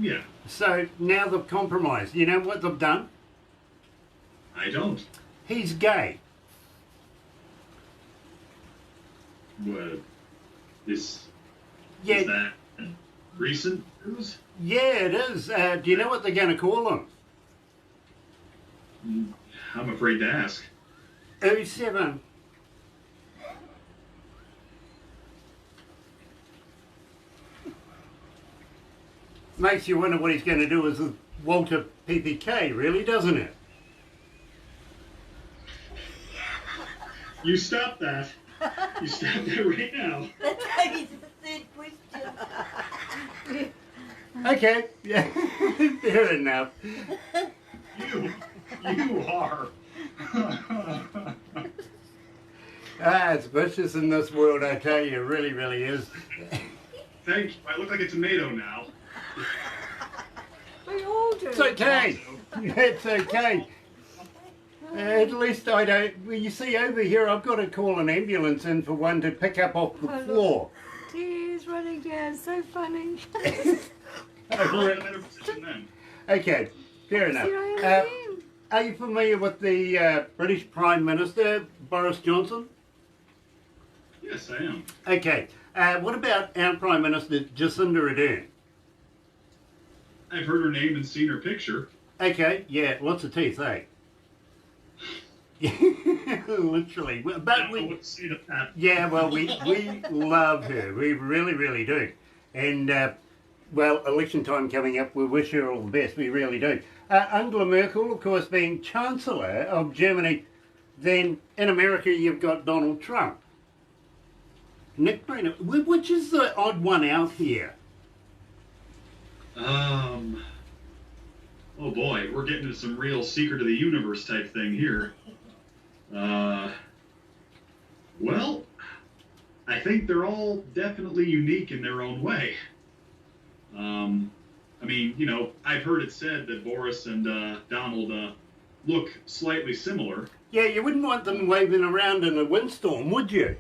Yeah. So now they've compromised. You know what they've done? I don't. He's gay. What? Is Yeah, that recent news? yeah, it is. Do you know what they're going to call him? I'm afraid to ask. 07. Makes you wonder what he's going to do as a Walter PPK, really, doesn't it? You stop that. You stop that right now. That's how you said question. Okay, yeah, fair enough. You are. It's vicious in this world, I tell you, it really, really is. Thank you. I look like a tomato now. We all do. It's okay. It's okay. At least I don't. Well, you see, over here, I've got to call an ambulance in for one to pick up off the floor. Tears running down, so funny. We're in a better position then. Okay, fair enough. See what I mean? Are you familiar with the British Prime Minister, Boris Johnson? Yes, I am. Okay, what about our Prime Minister, Jacinda Ardern? I've heard her name and seen her picture. Okay, yeah, lots of teeth, eh? Literally. But I don't know what to say to that. yeah, well, we love her. We really, really do. And, well, election time coming up, we wish her all the best. We really do. Angela Merkel, of course, being Chancellor of Germany. Then in America, you've got Donald Trump. Nick Brennan, which is the odd one out here? Oh boy, we're getting into some real secret of the universe type thing here. Well, I think they're all definitely unique in their own way. I mean, you know, I've heard it said that Boris and Donald look slightly similar. Yeah, you wouldn't want them waving around in a windstorm, would you?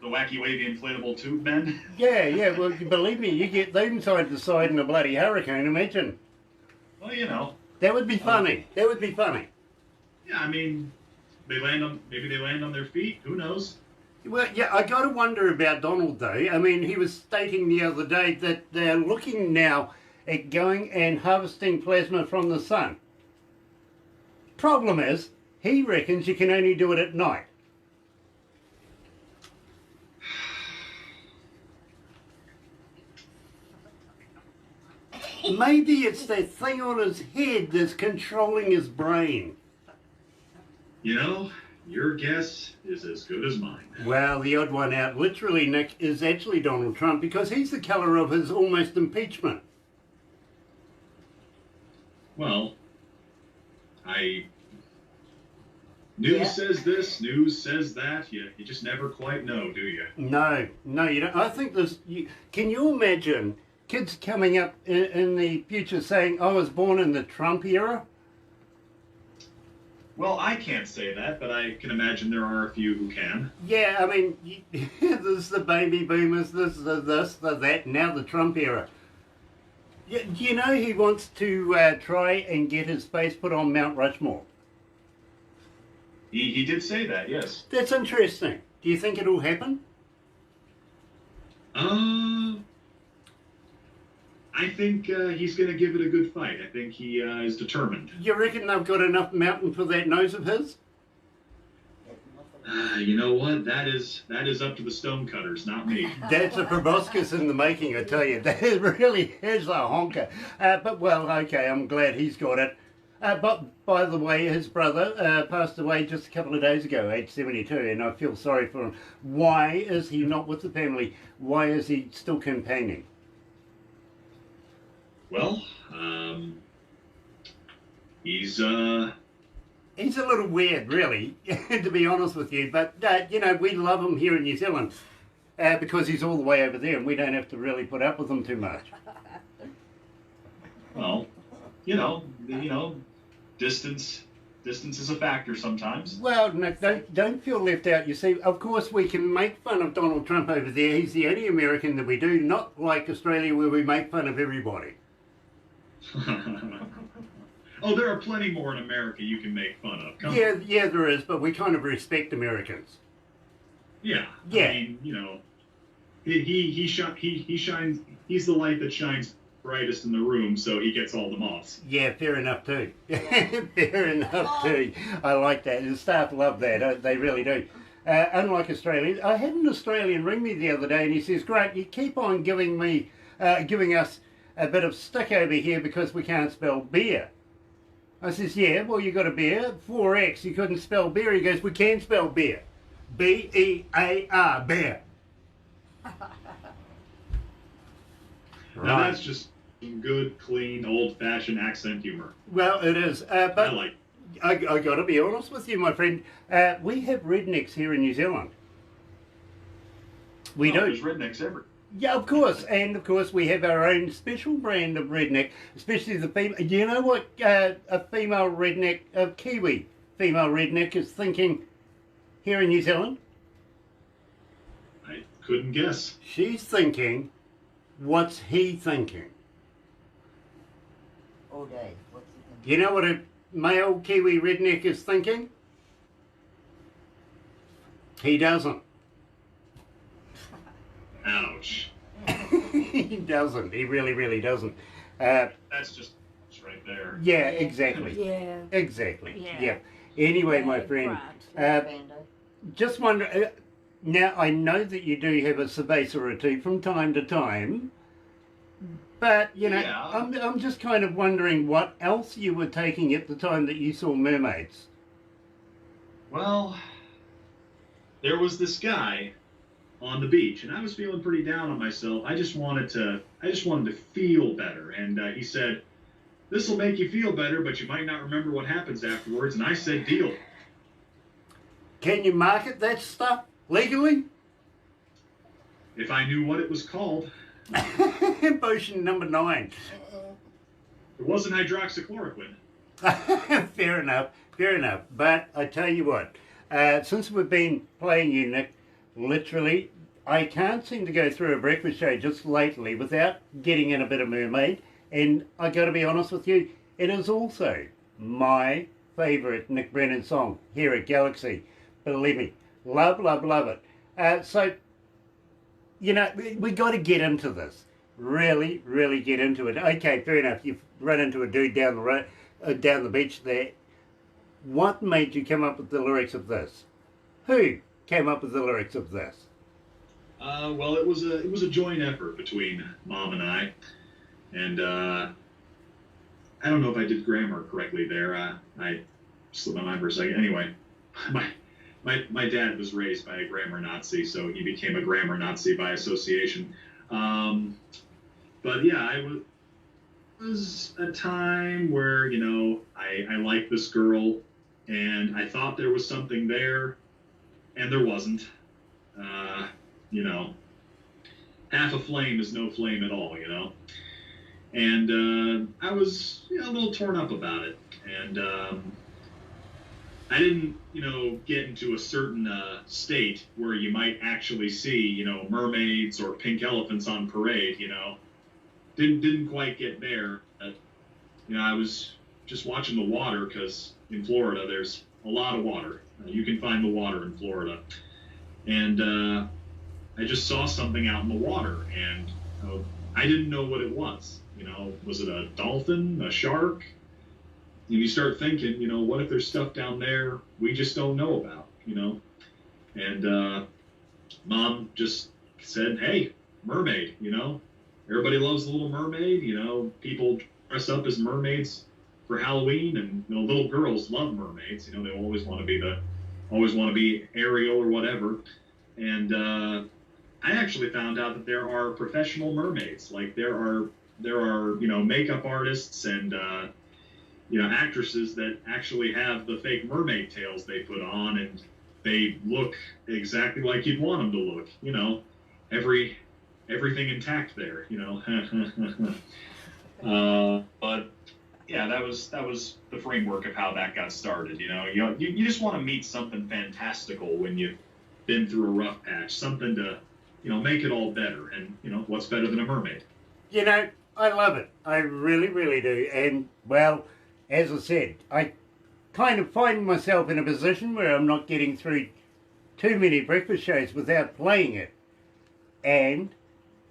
The wacky wavy inflatable tube men. Yeah, well, believe me, you get them side to side in a bloody hurricane, imagine. Well, you know. That would be funny. That would be funny. Yeah, I mean, maybe they land on their feet. Who knows? Well, yeah, I got to wonder about Donald, though. I mean, he was stating the other day that they're looking now at going and harvesting plasma from the sun. Problem is, he reckons you can only do it at night. Maybe it's that thing on his head that's controlling his brain. You know, your guess is as good as mine. Well, the odd one out, literally, Nick, is actually Donald Trump because he's the colour of his almost impeachment. Well, news says this, news says that. You just never quite know, do you? No, you don't. I think there's... can you imagine kids coming up in the future saying, I was born in the Trump era? Well, I can't say that, but I can imagine there are a few who can. Yeah, I mean, there's the baby boomers, there's the this, the that, now the Trump era. You know he wants to try and get his face put on Mount Rushmore. He did say that, yes. That's interesting. Do you think it'll happen? I think he's going to give it a good fight. I think he is determined. You reckon they've got enough mountain for that nose of his? You know what? That is up to the stonecutters, not me. That's a proboscis in the making, I tell you. That really is a honker. But, well, okay, I'm glad he's got it. But, by the way, his brother passed away just a couple of days ago, age 72, and I feel sorry for him. Why is he not with the family? Why is he still campaigning? Well, he's He's a little weird, really, to be honest with you. But, you know, we love him here in New Zealand because he's all the way over there and we don't have to really put up with him too much. well, distance is a factor sometimes. Well, Nick, don't feel left out. You see, of course, we can make fun of Donald Trump over there. He's the only American that we do, not like Australia where we make fun of everybody. Oh, there are plenty more in America you can make fun of. Yeah, there is, but we kind of respect Americans. Yeah. Yeah. I mean, you know, he shines. He's the light that shines brightest in the room, so he gets all the moths. Yeah, fair enough too. Fair enough too. I like that. The staff love that. They really do. Unlike Australians, I had an Australian ring me the other day, and he says, "Great, you keep on giving us a bit of stick over here because we can't spell beer." I says, "Yeah, well, you got a beer, 4X, you couldn't spell beer." He goes, "We can spell beer. B-E-A-R, beer." Now that's just some good, clean, old-fashioned accent humor. Well, it is. But I like. I got to be honest with you, my friend. We have rednecks here in New Zealand. We do. There's rednecks everywhere. Yeah, of course. And, of course, we have our own special brand of redneck, especially the female. Do you know what a female redneck, a Kiwi female redneck is thinking here in New Zealand? I couldn't guess. She's thinking, what's he thinking? All day. What's he thinking? You know what a male Kiwi redneck is thinking? He doesn't. Ouch. He doesn't. He really, really doesn't. That's just right there. Yeah, exactly. Yeah. Exactly. Yeah. Yeah. Anyway, my Yeah, friend, right. Bando. just wonder. Now I know that you do have a cerveza or two from time to time, but you know, Yeah. I'm just kind of wondering what else you were taking at the time that you saw mermaids. Well, there was this guy on the beach, and I was feeling pretty down on myself. I just wanted to feel better, and he said, "This will make you feel better, but you might not remember what happens afterwards." And I said, "Deal." Can you market that stuff legally? If I knew what it was called. Potion number 9. It wasn't hydroxychloroquine. Fair enough. Fair enough. But I tell you what, since we've been playing you, Nick, literally, I can't seem to go through a breakfast show just lately without getting in a bit of Mermaid. And I got to be honest with you, it is also my favourite Nick Brennan song here at Galaxy. Believe me, love, love, love it. So, you know, we got to get into this. Really, really get into it. Okay, fair enough. You've run into a dude down the road, down the beach there. What made you come up with the lyrics of this? Who came up with the lyrics of this? Well, it was a joint effort between Mom and I, and I don't know if I did grammar correctly there. I slipped my mind for a second. Anyway, my dad was raised by a grammar Nazi, so he became a grammar Nazi by association. But yeah, it was a time where, you know, I liked this girl, and I thought there was something there, and there wasn't. You know, half a flame is no flame at all, you know. And I was, you know, a little torn up about it. And I didn't, you know, get into a certain state where you might actually see, you know, mermaids or pink elephants on parade, you know. Didn't quite get there. You know, I was just watching the water because in Florida there's a lot of water. You can find the water in Florida. And I just saw something out in the water, and I didn't know what it was. You know, was it a dolphin, a shark? And you start thinking, you know, what if there's stuff down there we just don't know about, you know? And Mom just said, "Hey, mermaid, everybody loves the Little Mermaid. People dress up as mermaids for Halloween, and little girls love mermaids. They always want to be Ariel or whatever." And I actually found out that there are professional mermaids. Like there are makeup artists and actresses that actually have the fake mermaid tails they put on, and they look exactly like you'd want them to look. Everything intact there. But yeah, that was the framework of how that got started. You just want to meet something fantastical when you've been through a rough patch, something to make it all better. And what's better than a mermaid? I love it. I really, really do. And well, as I said, I kind of find myself in a position where I'm not getting through too many breakfast shows without playing it. And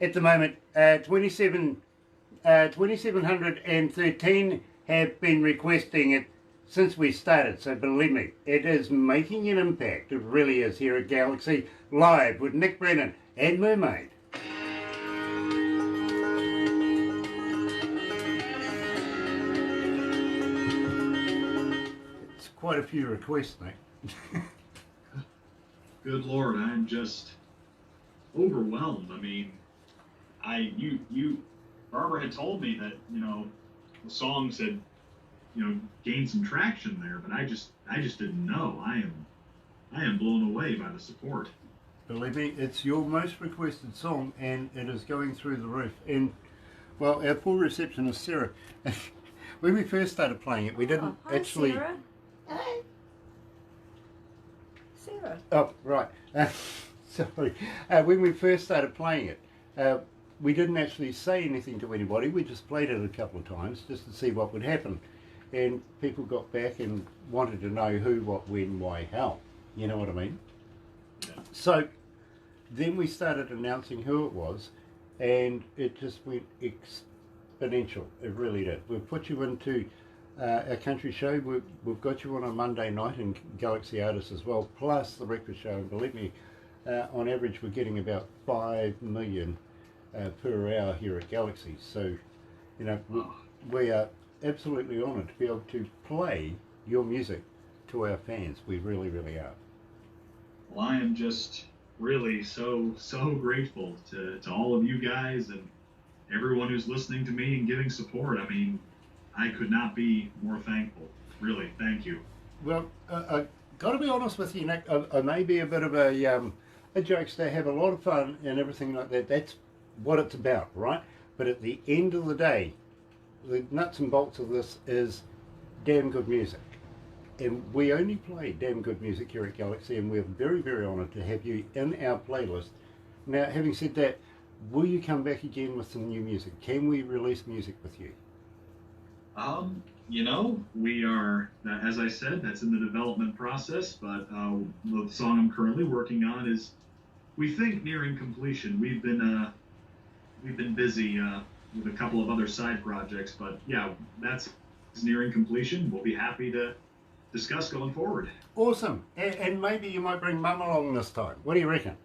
at the moment, 2713 have been requesting it since we started. So believe me, it is making an impact. It really is, here at Galaxy, live with Nick Brennan and Mermaid. It's quite a few requests, Nick. Good Lord, I'm just overwhelmed. I mean, Barbara had told me that the songs had gained some traction there, but I just didn't know. I am blown away by the support. Believe me, it's your most requested song, and it is going through the roof. And well, our poor receptionist Sarah, when we first started playing it, we didn't Hi, actually. Sarah. Hey. Sarah. Oh, right. Sorry. When we first started playing it, we didn't actually say anything to anybody. We just played it a couple of times just to see what would happen. And people got back and wanted to know who, what, when, why, how. You know what I mean? Yeah. So then we started announcing who it was, and it just went exponential. It really did. We've put you into our country show. We've got you on a Monday night in Galaxy Artists as well, plus the breakfast show. And believe me, on average we're getting about 5 million per hour here at Galaxy. So, we are absolutely honoured to be able to play your music to our fans. We really, really are. Well, I am just really so grateful to all of you guys and everyone who's listening to me and giving support. I mean, I could not be more thankful. Really, thank you. Well, I got to be honest with you, Nick. I may be a bit of a jokester, have a lot of fun and everything like that. That's what it's about, right? But at the end of the day, the nuts and bolts of this is damn good music. And we only play damn good music here at Galaxy, and we're very, very honoured to have you in our playlist. Now, having said that, will you come back again with some new music? Can we release music with you? We are, as I said, that's in the development process, but the song I'm currently working on is, we think, nearing completion. We've been busy with a couple of other side projects, but yeah, that's nearing completion. We'll be happy to discuss going forward. Awesome. And maybe you might bring Mum along this time. What do you reckon?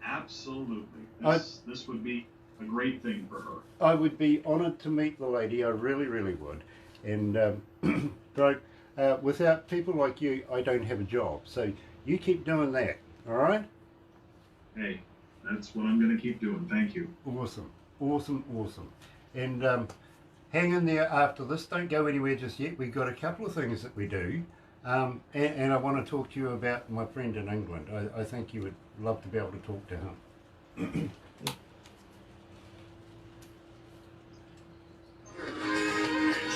Absolutely. This would be a great thing for her. I would be honoured to meet the lady. I really, really would. And bro, without people like you, I don't have a job. So you keep doing that. All right? Hey, that's what I'm going to keep doing. Thank you. Awesome. Awesome. Awesome. And hang in there after this. Don't go anywhere just yet. We've got a couple of things that we do. And I want to talk to you about my friend in England. I think you would love to be able to talk to him.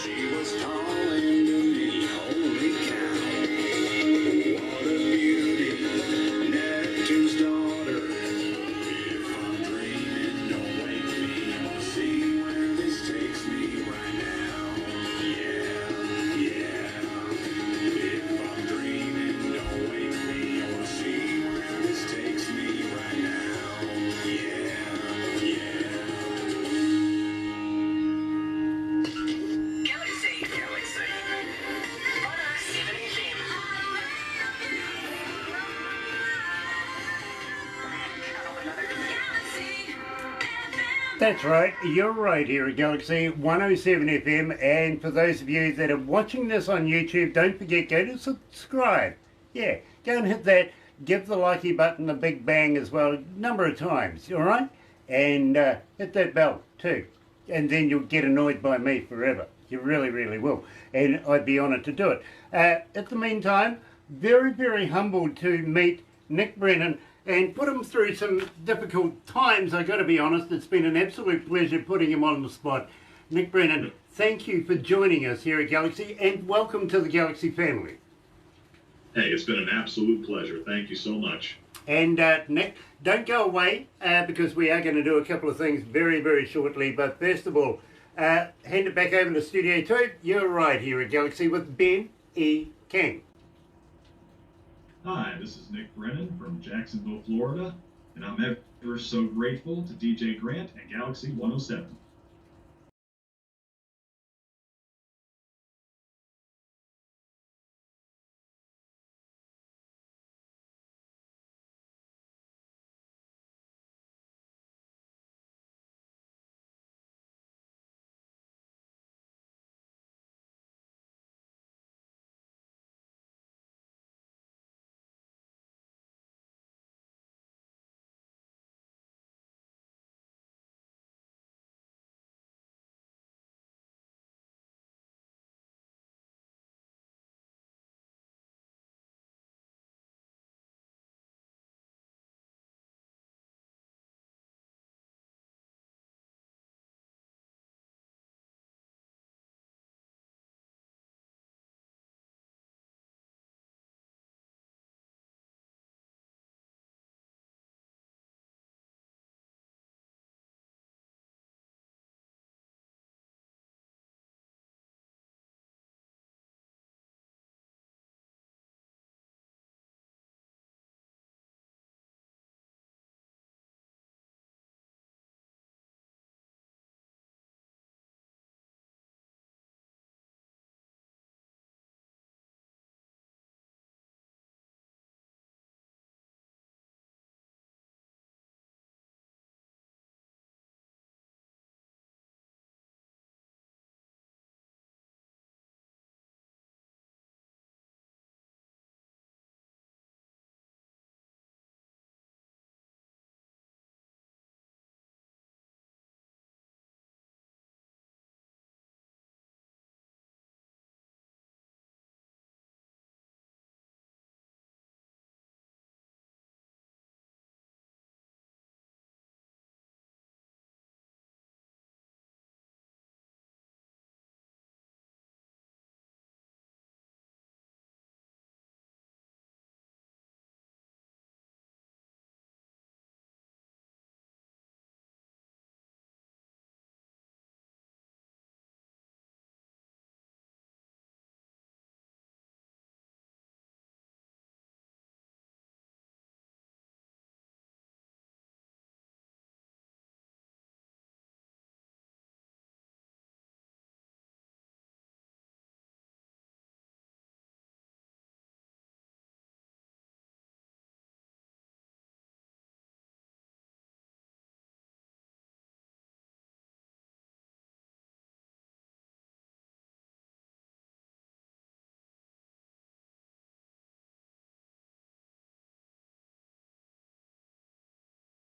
She was calling to me, holy cow, what a beauty, Neptune's daughter. If I'm dreaming, don't wake me, I'll see where this takes me right now. Yeah. If I'm dreaming, don't wake me, I'll see where this takes me right now. Yeah. That's right, you're right here at Galaxy 107 FM, and for those of you that are watching this on YouTube, don't forget, go to subscribe. Yeah, go and hit that, give the likey button a big bang as well, a number of times, alright? And hit that bell too, and then you'll get annoyed by me forever. You really, really will, and I'd be honoured to do it. At the meantime, very, very humbled to meet Nick Brennan and put him through some difficult times, I got to be honest. It's been an absolute pleasure putting him on the spot. Nick Brennan, thank you for joining us here at Galaxy, and welcome to the Galaxy family. Hey, it's been an absolute pleasure. Thank you so much. And Nick, don't go away because we are going to do a couple of things very, very shortly. But first of all, hand it back over to Studio 2. You're right here at Galaxy with Ben E. King. Hi, this is Nick Brennan from Jacksonville, Florida, and I'm ever so grateful to DJ Grant at Galaxy 107.